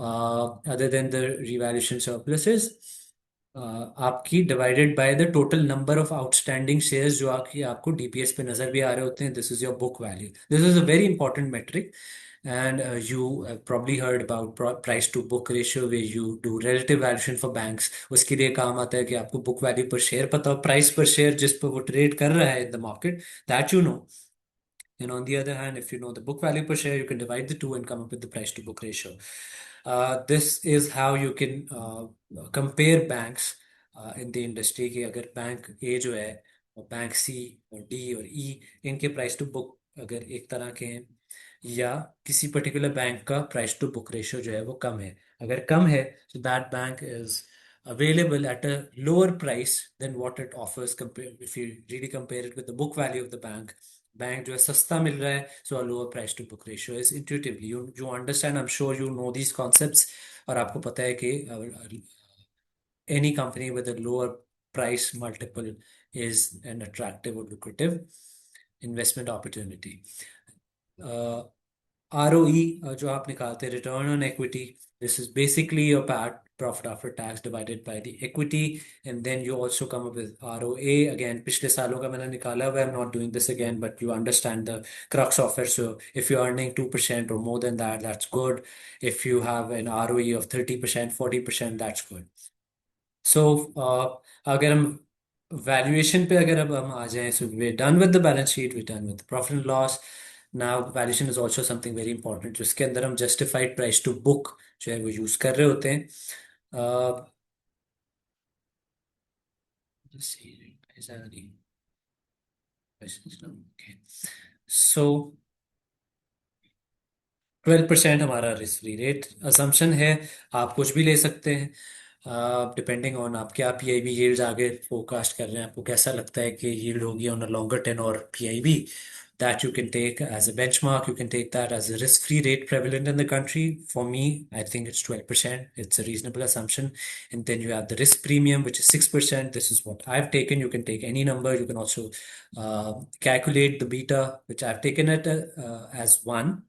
other than the revaluation surpluses, आपकी divided by the total number of outstanding shares जो आपकी आपको डीपीएस पे नजर भी आ रहे होते हैं। This is your book value. This is a very important metric, and you have probably heard about price to book ratio, where you do relative valuation for banks। उसके लिए काम आता है कि आपको बुक वैल्यू पर शेयर पता हो, price per share जिस पर वो ट्रेड कर रहा है in the market, that you know. And on the other hand, if you know the book value per share, you can divide the two and come up with the price to book ratio. This is how you can compare banks in the industry, कि अगर bank ए जो है और bank सी और D और ई, इनके price to book अगर एक तरह के हैं, या किसी पर्टिकुलर बैंक का प्राइस टू बुक रेशियो जो है वो कम है, अगर कम है, so that bank is available at a lower price than what it offers, compare if you really compare it with the book value of the bank, bank जो है सस्ता मिल रहा है, so a lower price to book ratio is intuitively, you understand, I am sure you know these concepts, और आपको पता है कि any company with a lower price multiple is an attractive और लुक्रेटिव इन्वेस्टमेंट अपॉर्चुनिटी। ROE जो आप निकालते हैं, return on equity, this is basically your PAT profit after tax divided by the equity, and then you also come up with ROA। Again पिछले सालों का मैंने निकाला हुआ है, I am not doing this again, but you understand the crux of it. So if you are earning 2% or more than that, that's good. If you have an ROE of 30%, 40%, that's good. So अगर हम valuation पे अगर अब हम आ जाएं, so we done with the balance sheet, we done with profit and loss. Now valuation is also something very important, जिसके अंदर हम जस्टिफाइड प्राइस टू बुक जो है वो यूज कर रहे होते हैं। uh, let's see, is that any questions? No? Okay. So 12% हमारा रिस्क फ्री रेट असम्पशन है। आप कुछ भी ले सकते हैं, डिपेंडिंग ऑन आप क्या पीआईबी यील्ड्स आगे फोरकास्ट कर रहे हैं, आपको कैसा लगता है कि यील्ड होगी ऑन अ लॉन्गर टेन और PIB. that you can take as a benchmark. You can take that as a risk-free rate prevalent in the country. For me, I think it's 12%. It's a reasonable assumption. And then you have the risk premium, which is 6%. This is what I've taken. You can take any number. You can also calculate the beta, which I've taken it as 1.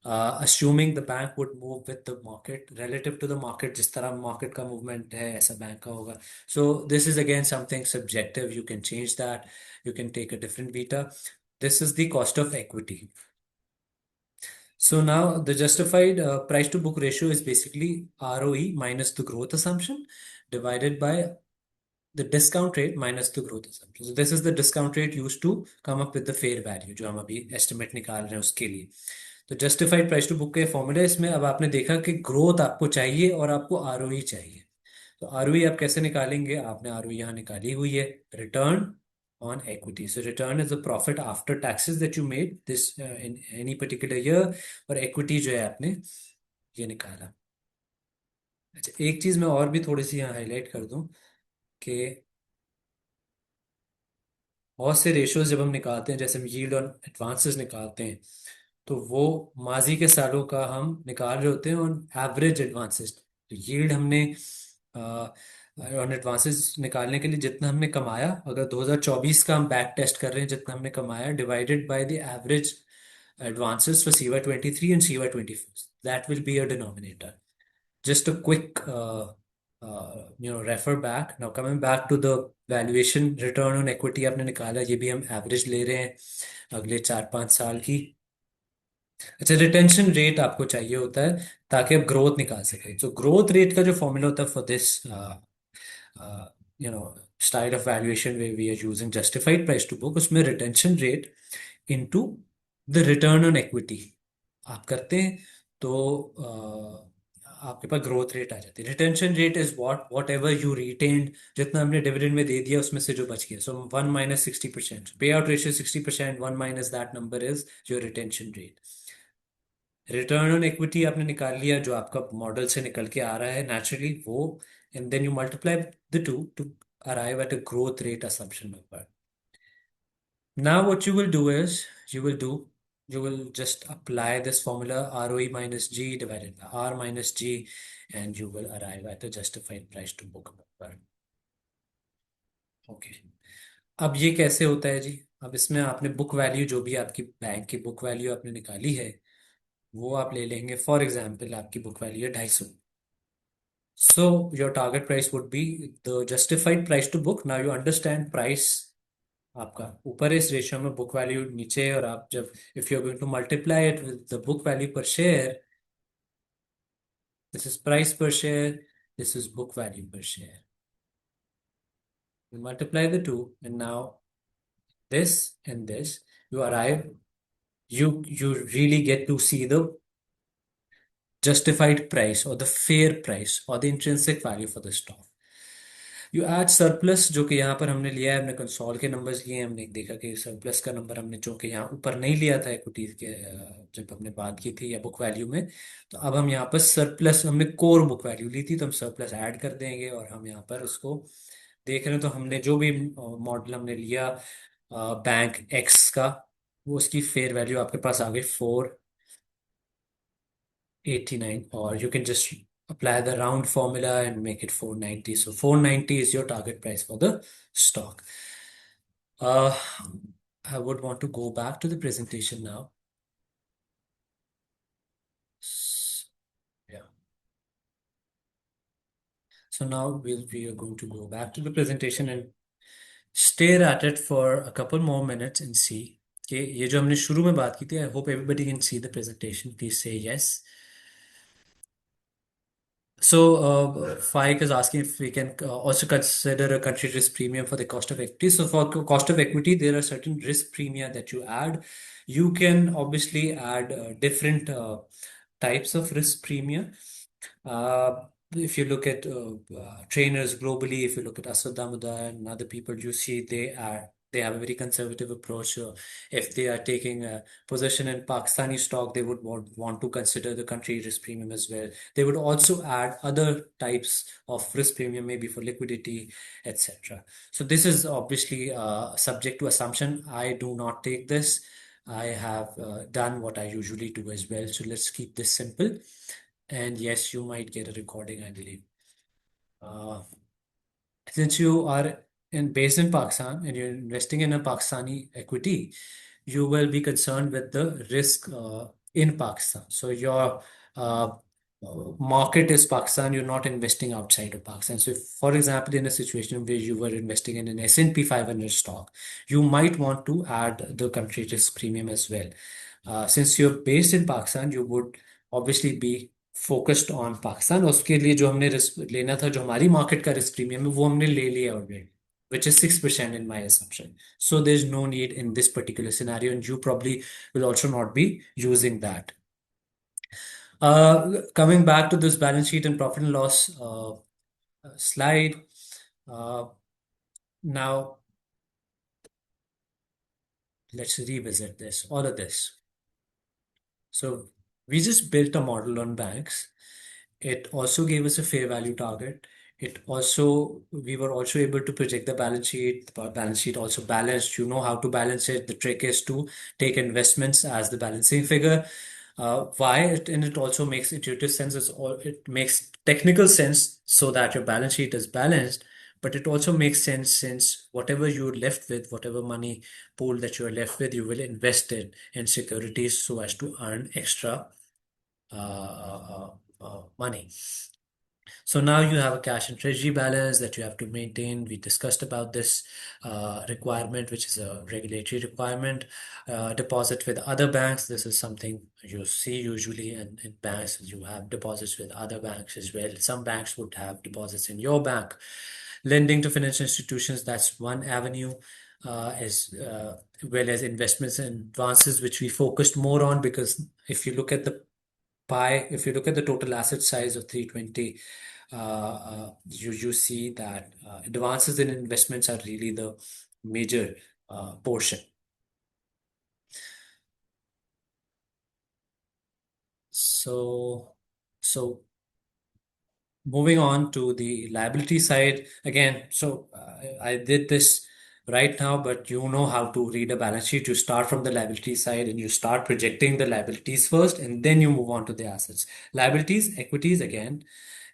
Assuming the bank would move with the market relative to the market, जिस तरह market का movement है ऐसा bank का होगा. So this is again something subjective. You can change that. You can take a different beta. This is the cost of equity. So now the justified price to book ratio is basically ROE minus the growth assumption divided by the discount rate minus the growth assumption. So this is the discount rate used to come up with the fair value जो हम अभी estimate निकाल रहे हैं उसके लिए. तो justified price to book के फॉर्मूला इसमें अब आपने देखा कि ग्रोथ आपको चाहिए और आपको आरओई चाहिए. तो आरओई आप कैसे निकालेंगे? आपने आरओई यहाँ निकाली हुई है, return on equity. So return is the profit after taxes that you made this in any particular year, और equity जो है आपने ये निकाला. अच्छा, एक चीज मैं और भी थोड़ी सी यहाँ हाईलाइट कर दूं कि बहुत से रेशियोज जब हम निकालते हैं, जैसे हम यील्ड और एडवांसेस निकालते हैं, तो वो माजी के सालों का हम निकाल रहे होते हैं ऑन एवरेज एडवांसेस. तो यील्ड हमने ऑन एडवांसेस निकालने के लिए जितना हमने कमाया, अगर 2024 का हम बैक टेस्ट कर रहे हैं, जितना हमने कमाया divided by the average advances for CY23 and CY24. That will be a denominator. Just a quick, refer back. Now coming back to the valuation return on equity आपने निकाला, ये भी हम एवरेज ले रहे हैं अगले 4-5 साल की. अच्छा, रिटेंशन रेट आपको चाहिए होता है ताकि आप ग्रोथ निकाल सकें. तो ग्रोथ रेट का जो फॉर्मूला होता है for this style of valuation way we are using justified price to book, उसमें retention rate into the return on equity आप करते हैं तो आपके पास ग्रोथ रेट आ जाती है. Retention rate is what ever you retained, जितना हमने डिविडेंड में दे दिया उसमें से जो बच गया. सो 1 माइनस 60%, पे out ratio 60%, 1 minus that number is your retention rate. Return on equity आपने निकाल लिया जो आपका मॉडल से निकल के आ रहा है नेचुरली वो, and then you multiply the two to arrive at a growth rate assumption number. Now what you will do is you will just apply this formula ROE minus G divided by R minus G, and you will arrive at a justified price to book number. Okay. अब ये कैसे होता है जी? अब इसमें आपने book value, जो भी आपकी बैंक की बुक वैल्यू आपने निकाली है, वो आप ले लेंगे. फॉर एग्जाम्पल आपकी बुक वैल्यू है 250. So your target price would be the justified price to book. Now you understand price आपका ऊपर है इस रेशियो में, बुक वैल्यू नीचे है, और आप जब if you are going to multiply it with the book value per share, this is price per share, this is book value per share. You multiply the two, and now this and this, you arrive, you really get to see the justified price or the fair price or the intrinsic value for the stock. You add surplus, जो कि यहाँ पर हमने लिया है, हमने console के numbers लिए हैं. हमने देखा कि सरप्लस का नंबर हमने चूंकि यहाँ ऊपर नहीं लिया था इक्विटी के जब हमने बात की थी या बुक वैल्यू में, तो अब हम यहाँ पर सरप्लस, हमने कोर बुक वैल्यू ली थी तो हम सरप्लस ऐड कर देंगे, और हम यहाँ पर उसको देख रहे हैं. तो हमने जो भी मॉडल हमने लिया बैंक एक्स का, वो उसकी फेयर वैल्यू आपके पास आ गई 489, or you can just apply the round formula and make it 490. So 490 is your target price for the stock. I would want to go back to the presentation now. Yeah. So now we are going to go back to the presentation and stare at it for a couple more minutes and see कि ये जो हमने शुरू में बात की थी. I hope everybody can see the presentation. Please say yes. So, Faik is asking if we can also consider a country risk premium for the cost of equity. So, for cost of equity, there are certain risk premium that you add. You can obviously add different types of risk premium. If you look at trainers globally, if you look at Asad Damoda and other people, you see they they have a very conservative approach. So if they are taking a position in Pakistani stock, they would want to consider the country risk premium as well. They would also add other types of risk premium, maybe for liquidity, etc. So this is obviously subject to assumption. I do not take this. I have done what I usually do as well. So let's keep this simple. And yes, you might get a recording, I believe. Uh, since you are based in Pakistan and you're investing in a Pakistani equity, you will be concerned with the risk in Pakistan. So your uh, market is Pakistan. You're not investing outside of Pakistan. So, if, for example, in a situation where you were investing in an S&P 500 stock, you might want to add the country risk premium as well. Since you're based in Pakistan, you would obviously be focused on Pakistan, उसके लिए जो हमने risk लेना था, जो हमारी market का risk premium है, वो हमने ले लिया already, which is 6% in my assumption. So there's no need in this particular scenario, and you probably will also not be using that. Coming back to this balance sheet and profit and loss slide. Uh, Now let's revisit this, all of this. So we just built a model on banks. It also gave us a fair value target. We were also able to project the balance sheet. The balance sheet also balanced. You know how to balance it. The trick is to take investments as the balancing figure. And it also makes intuitive sense. It makes technical sense so that your balance sheet is balanced, but it also makes sense since whatever you're left with, whatever money pool that you're left with, you will invest it in securities so as to earn extra money. So now you have a cash and treasury balance that you have to maintain. We discussed about this requirement, which is a regulatory requirement. Deposit with other banks. This is something you see usually in banks. You have deposits with other banks as well. Some banks would have deposits in your bank. Lending to financial institutions, that's one avenue. As well as investments and advances, which we focused more on because if you look at the pie, if you look at the total asset size of 320, you see that advances in investments are really the major portion. So, so moving on to the liability side again. So I did this right now, but you know how to read a balance sheet. You start from the liability side and you start projecting the liabilities first, and then you move on to the assets. Liabilities, equities again,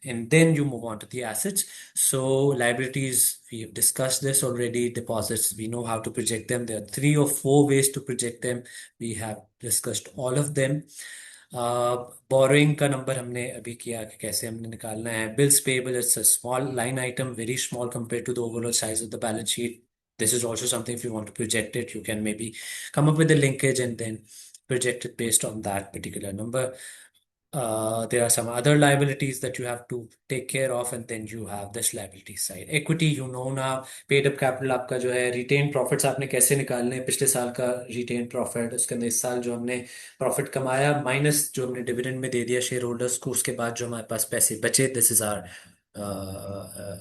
and then you move on to the assets. So liabilities, we have discussed this already. Deposits, we know how to project them. There are 3 or 4 ways to project them. We have discussed all of them. Borrowing का number हमने अभी किया कि कैसे हमने निकालना है. Bills payable, it's a small line item, very small compared to the overall size of the balance sheet. This is also something, if you want to project it, you can maybe come up with a linkage and then project it based on that particular number. There are some other liabilities that you have to take care of, and then you have this liability side. Equity, you know now, paid up capital आपका जो है, retained profits आपने कैसे निकालने हैं, पिछले साल का retained profit, उसके अंदर इस साल जो हमने प्रॉफिट कमाया माइनस जो हमने डिविडेंड में दे दिया शेयर होल्डर्स को, उसके बाद जो हमारे पास पैसे बचे, this is our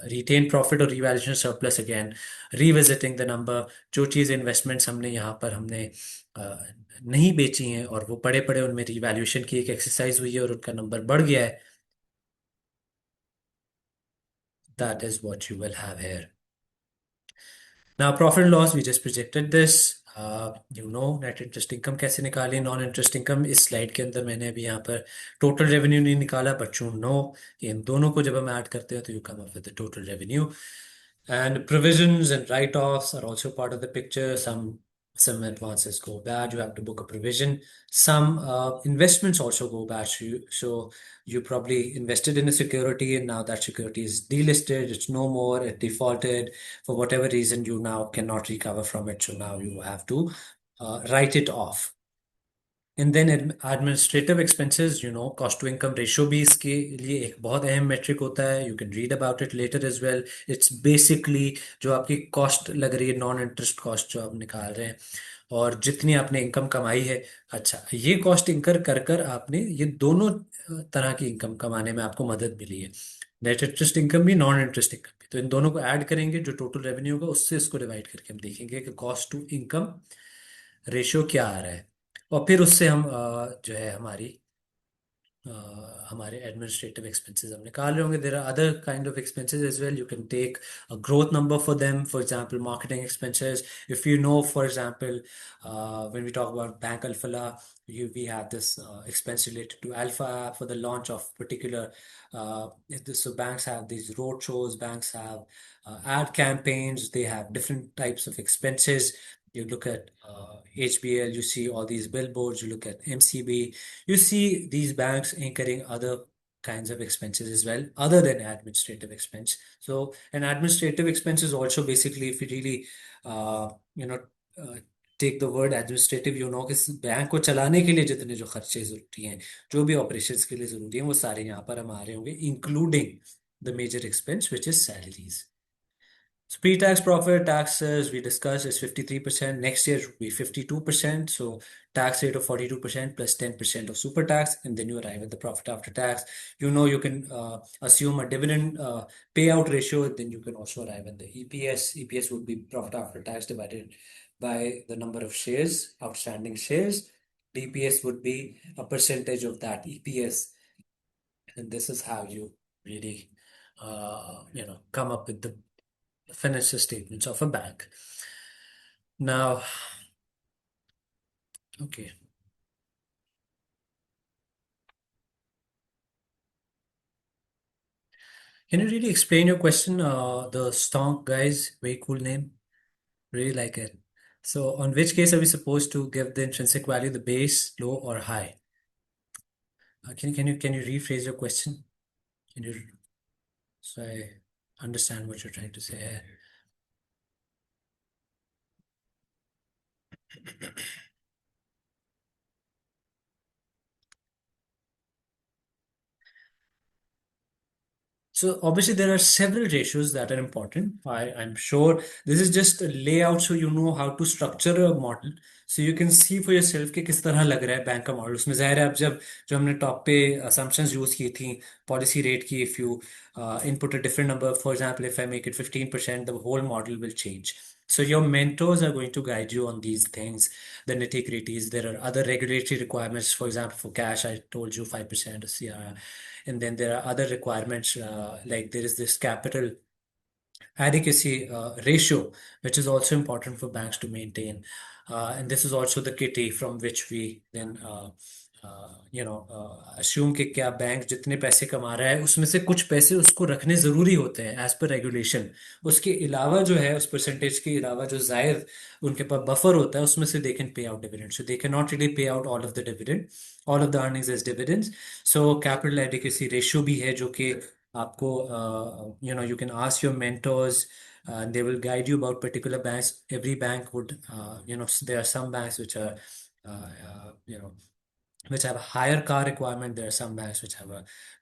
retain profit और revaluation surplus. Again revisiting the number, जो चीज़ इन्वेस्टमेंट्स हमने यहाँ पर हमने नहीं बेची हैं और वो पड़े पड़े उनमें रिवैल्यूएशन की एक एक्सरसाइज हुई है और उनका नंबर बढ़ गया है, that is what you will have here. Now, profit and loss, we just projected this. You know, net interest income कैसे निकालें, नॉन इंटरेस्ट इनकम. इस स्लाइड के अंदर मैंने अभी यहाँ पर टोटल रेवेन्यू नहीं निकाला, बट यू नो इन दोनों को जब हम ऐड करते हैं तो you come up with the total revenue. And provisions and write-offs are also part of the picture. Some advances go bad, you have to book a provision. Some investments also go bad. So you probably invested in a security and now that security is delisted, it's no more, it defaulted. For whatever reason, you now cannot recover from it. So now you have to write it off. And then administrative expenses, cost to income ratio भी इसके लिए एक बहुत अहम metric होता है. You can read about it later as well. It's basically जो आपकी कॉस्ट लग रही है, नॉन इंटरेस्ट कॉस्ट जो आप निकाल रहे हैं, और जितनी आपने इनकम कमाई है. अच्छा, ये कॉस्ट इंकर कर कर आपने ये दोनों तरह की इनकम कमाने में आपको मदद मिली है. नेट इंटरेस्ट इनकम भी, नॉन इंटरेस्ट इनकम भी। तो इन दोनों को ऐड करेंगे, जो टोटल रेवेन्यू होगा उससे इसको डिवाइड करके हम देखेंगे कि कॉस्ट टू इनकम रेशियो क्या आ रहा है। और फिर उससे हम जो है हमारे एडमिनिस्ट्रेटिव एक्सपेंसेस हम निकाल रहे होंगे। There are other kind of expenses as well, you can take a growth number for them, for example marketing expenses. If you know, for example, when we talk about Bank Alphala, we have this expense related to Alpha app for the launch of particular so banks have these road shows, banks have ad campaigns, they have different types of expenses. You look at HBL, you see all these billboards, you look at MCB, you see these banks incurring other kinds of expenses as well, other than administrative expense. So, an administrative expense is also basically, if you really, you know, uh, take the word administrative, you know, कि इस bank को चलाने के लिए जितने जो खर्चे जरूरी हैं, जो भी ऑपरेशंस के लिए जरूरी हैं, वो सारे यहाँ पर हम आ रहे होंगे, including the major expense which is salaries. So pre-tax profit taxes we discussed is 53%. Next year it will be 52%. So tax rate of 42% plus 10% of super tax, and then you arrive at the profit after tax. You know, you can assume a dividend payout ratio, then you can also arrive at the EPS. EPS would be profit after tax divided by the number of shares, outstanding shares. DPS would be a percentage of that EPS. And this is how you really, come up with the financial statements of a bank. Now, okay, can you really explain your question? The Stonk guys, very cool name, really like it. So, on which case are we supposed to give the intrinsic value the base, low, or high? Can you rephrase your question? Can you so I understand what you're trying to say? So obviously there are several ratios that are important. I'm sure this is just a layout so you know how to structure a model. So you can see for yourself कि किस तरह लग रहा है bank का model. उसमें जाहिर है अब जब जो हमने टॉप पे assumptions यूज की थी पॉलिसी रेट की, if you input a different number, for example, if I make it 15%, the whole model will change. So your mentors are going to guide you on these things, the nitty-gritties. There are other regulatory requirements. For example, for cash, I told you 5% of CRR. And then there are other requirements, like there is this capital adequacy ratio, which is also important for banks to maintain. And this is also the kitty from which we then assume कि क्या bank जितने पैसे कमा रहा है उसमें से कुछ पैसे उसको रखने जरूरी होते हैं एज पर रेगुलेशन। उसके अलावा जो है उस परसेंटेज के अलावा जो जायद उनके पास बफर होता है उसमें से they can pay out dividend. So they can not really pay out all of the dividend, all of the earnings as dividends. So capital adequacy ratio भी है जो कि आपको you can ask your mentors, and they will guide you about particular banks. Every bank would there are some banks which are which have a higher car requirement. There are some banks which have a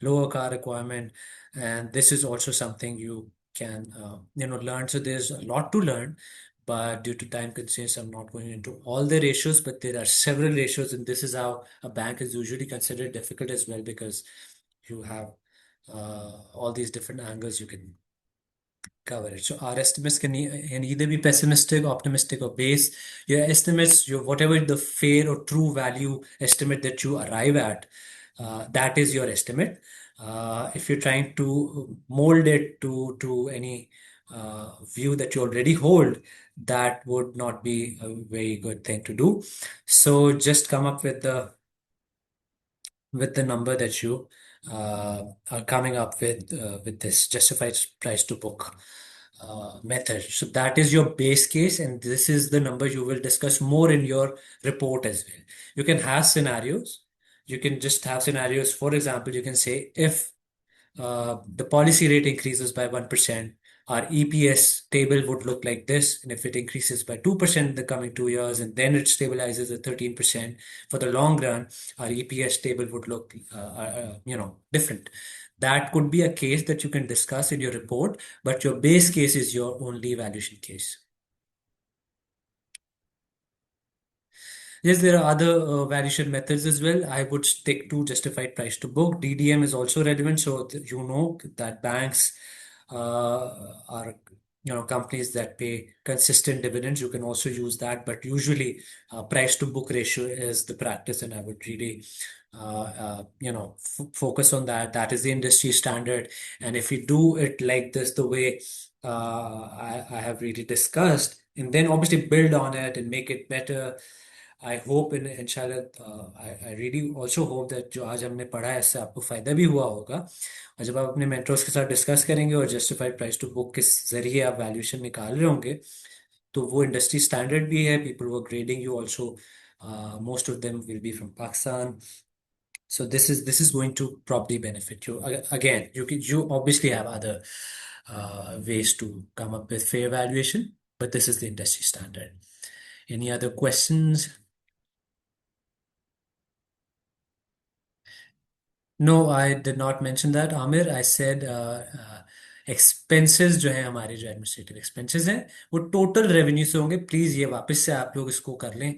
lower car requirement, and this is also something you can learn. So there's a lot to learn, but due to time constraints, I'm not going into all the ratios. But there are several ratios, and this is how a bank is usually considered difficult as well, because you have all these different angles you can cover it. So our estimates can either be pessimistic, optimistic, or base. Your estimates, your whatever the fair or true value estimate that you arrive at, that is your estimate. If you're trying to mold it to any view that you already hold, that would not be a very good thing to do. So just come up with the number that you are coming up with this justified price to book method. So that is your base case, and this is the number you will discuss more in your report as well. You can have scenarios. You can just have scenarios. For example, you can say if the policy rate increases by 1%, our EPS table would look like this. And if it increases by 2% in the coming 2 years, and then it stabilizes at 13% for the long run, our EPS table would look, different. That could be a case that you can discuss in your report, but your base case is your only evaluation case. Yes, there are other valuation methods as well. I would stick to justified price to book. DDM is also relevant, so you know that banks are companies that pay consistent dividends. You can also use that, but usually price to book ratio is the practice, and I would really focus on that. That is the industry standard, and if you do it like this, the way I have really discussed, and then obviously build on it and make it better. I hope in इंशाल्लाह I really also hope that जो आज हमने पढ़ा है इससे आपको फायदा भी हुआ होगा, और जब आप अपने मेंटर्स के साथ डिस्कस करेंगे और जस्टिफाइड प्राइस टू बुक किस जरिए आप वैल्यूएशन निकाल रहे होंगे, तो वो इंडस्ट्री स्टैंडर्ड भी है. पीपल वो grading you also, most of them will be from Pakistan. So this is going to probably benefit you. Again, you obviously have other ways to come up with fair valuation, but this is the industry standard. Any other questions? No, I did not mention that, Amir. I said expenses जो है हमारे जो administrative expenses हैं वो total revenue से होंगे. Please ये वापस से आप लोग इसको कर लें.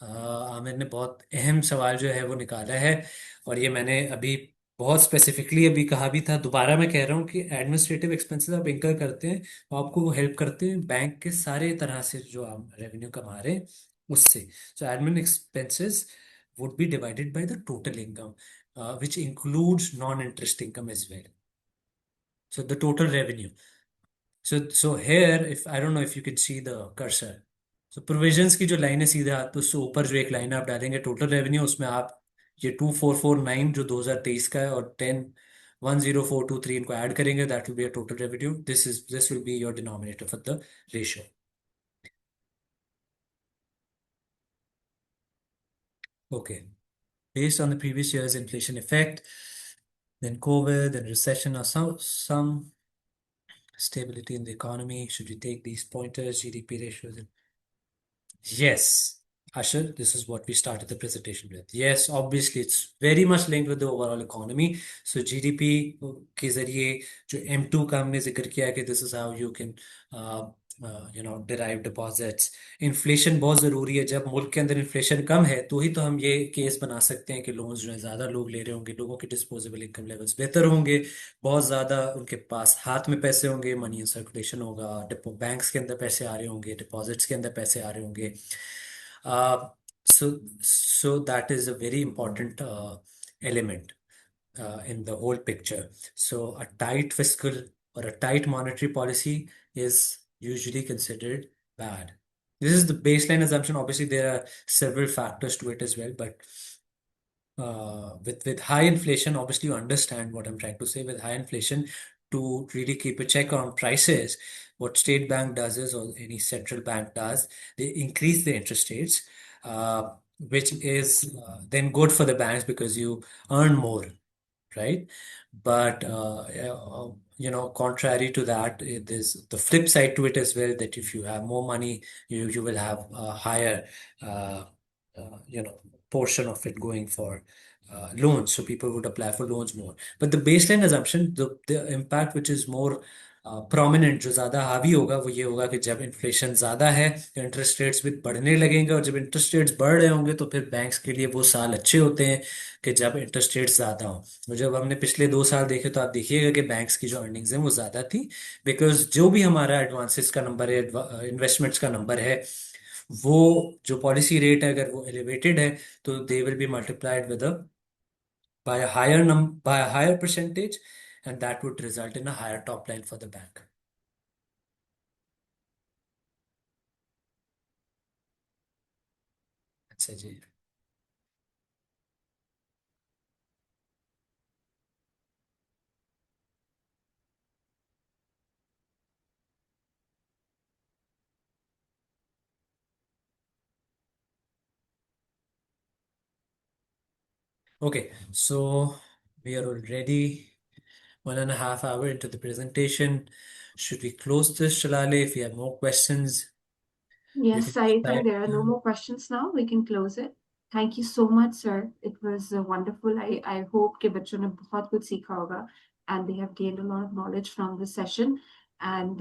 आमिर ने बहुत अहम सवाल जो है वो निकाला है, और ये मैंने अभी बहुत स्पेसिफिकली अभी कहा भी था. दोबारा मैं कह रहा हूँ कि एडमिनिस्ट्रेटिव एक्सपेंसेस आप इंकर करते हैं तो आपको वो हेल्प करते हैं बैंक के सारे तरह से जो आप रेवेन्यू कमा रहे हैं उससे. So admin expenses would be divided by the total income, which includes non-interest income as well. So the total revenue. So here, if I don't know if you can see the cursor. So provisions की जो line है सीधा, तो उससे ऊपर जो एक line आप डालेंगे टोटल रेवेन्यू, उसमें आप ये 2449 जो 2023 का है और 10 10423 इनको ऐड करेंगे, that will be a total revenue. This will be your denominator for the ratio. Okay. Based on the previous year's inflation effect, then COVID, then recession, or some stability in the economy. Should we take these pointers, GDP ratios? Yes, Ashar, this is what we started the presentation with. Yes, obviously, it's very much linked with the overall economy. So GDP के जरिए जो M2 का हमने जिक्र किया कि this is how you can derive deposits. Inflation बहुत ज़रूरी है. जब मुल्क के अंदर इन्फ्लेशन कम है तो ही तो हम ये केस बना सकते हैं कि लोन्स जो है ज़्यादा लोग ले रहे होंगे, लोगों के डिस्पोजेबल इनकम लेवल्स बेहतर होंगे, बहुत ज़्यादा उनके पास हाथ में पैसे होंगे, मनी इन सर्कुलेशन होगा, बैंक्स के अंदर पैसे आ रहे होंगे, डिपॉजिट्स के अंदर पैसे आ रहे होंगे. So that is a very important element in the whole picture. So a tight fiscal or a tight monetary policy is usually considered bad. This is the baseline assumption. Obviously, there are several factors to it as well, but with high inflation, obviously you understand what I'm trying to say. With high inflation, to really keep a check on prices, what state bank does is, or any central bank does, they increase the interest rates, which is then good for the banks because you earn more, right? But contrary to that, there's the flip side to it as well. That if you have more money, you will have a higher, uh, portion of it going for loans. So people would apply for loans more. But the baseline assumption, the impact which is more prominent, जो ज्यादा हावी होगा, वो ये होगा कि जब inflation ज्यादा है तो इंटरेस्ट रेट्स भी बढ़ने लगेंगे, और जब इंटरेस्ट रेट्स बढ़ रहे होंगे तो फिर बैंक्स के लिए वो साल अच्छे होते हैं कि जब इंटरेस्ट रेट्स ज्यादा हो. तो जब हमने पिछले 2 साल देखे तो आप देखिएगा कि बैंक्स की जो अर्निंग्स हैं वो ज्यादा थी, बिकॉज जो भी हमारा एडवांसेस का नंबर है, इन्वेस्टमेंट्स का नंबर है, वो जो पॉलिसी रेट है अगर वो एलिवेटेड है तो they will be multiplied with by a by a higher percentage, and that would result in a higher top line for the bank. अच्छा जी. Okay, so we are already 1.5 hours into the presentation. Should we close this, Shalale? If you have more questions, you Yes, can I think type. there are no more questions now. We can close it. Thank you so much, sir. It was wonderful. I hope कि बच्चों ने बहुत कुछ सीखा होगा, and they have gained a lot of knowledge from this session. And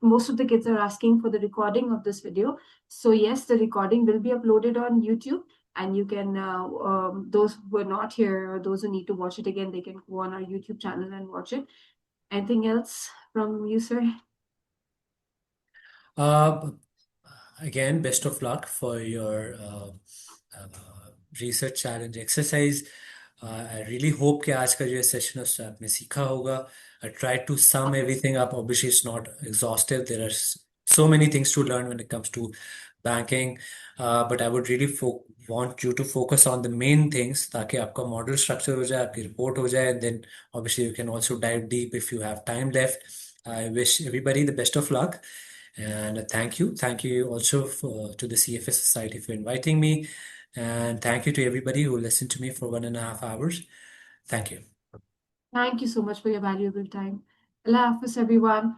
most of the kids are asking for the recording of this video. So yes, the recording will be uploaded on YouTube, and you can, those who are not here or those who need to watch it again, they can go on our YouTube channel and watch it. Anything else from you, sir? Uh, Again, best of luck for your research challenge exercise. I really hope कि आज का जो session है उससे आपने सीखा होगा. I tried to sum everything up. Obviously, it's not exhaustive. There are so many things to learn when it comes to banking, but I would really want you to focus on the main things ताकि आपका model structure हो जाए, आपकी report हो जाए, and then obviously you can also dive deep if you have time left. I wish everybody the best of luck. And thank you also to the CFA Society for inviting me. And thank you to everybody who listened to me for 1.5 hours. Thank you. Thank you so much for your valuable time. Allah Hafiz, everyone.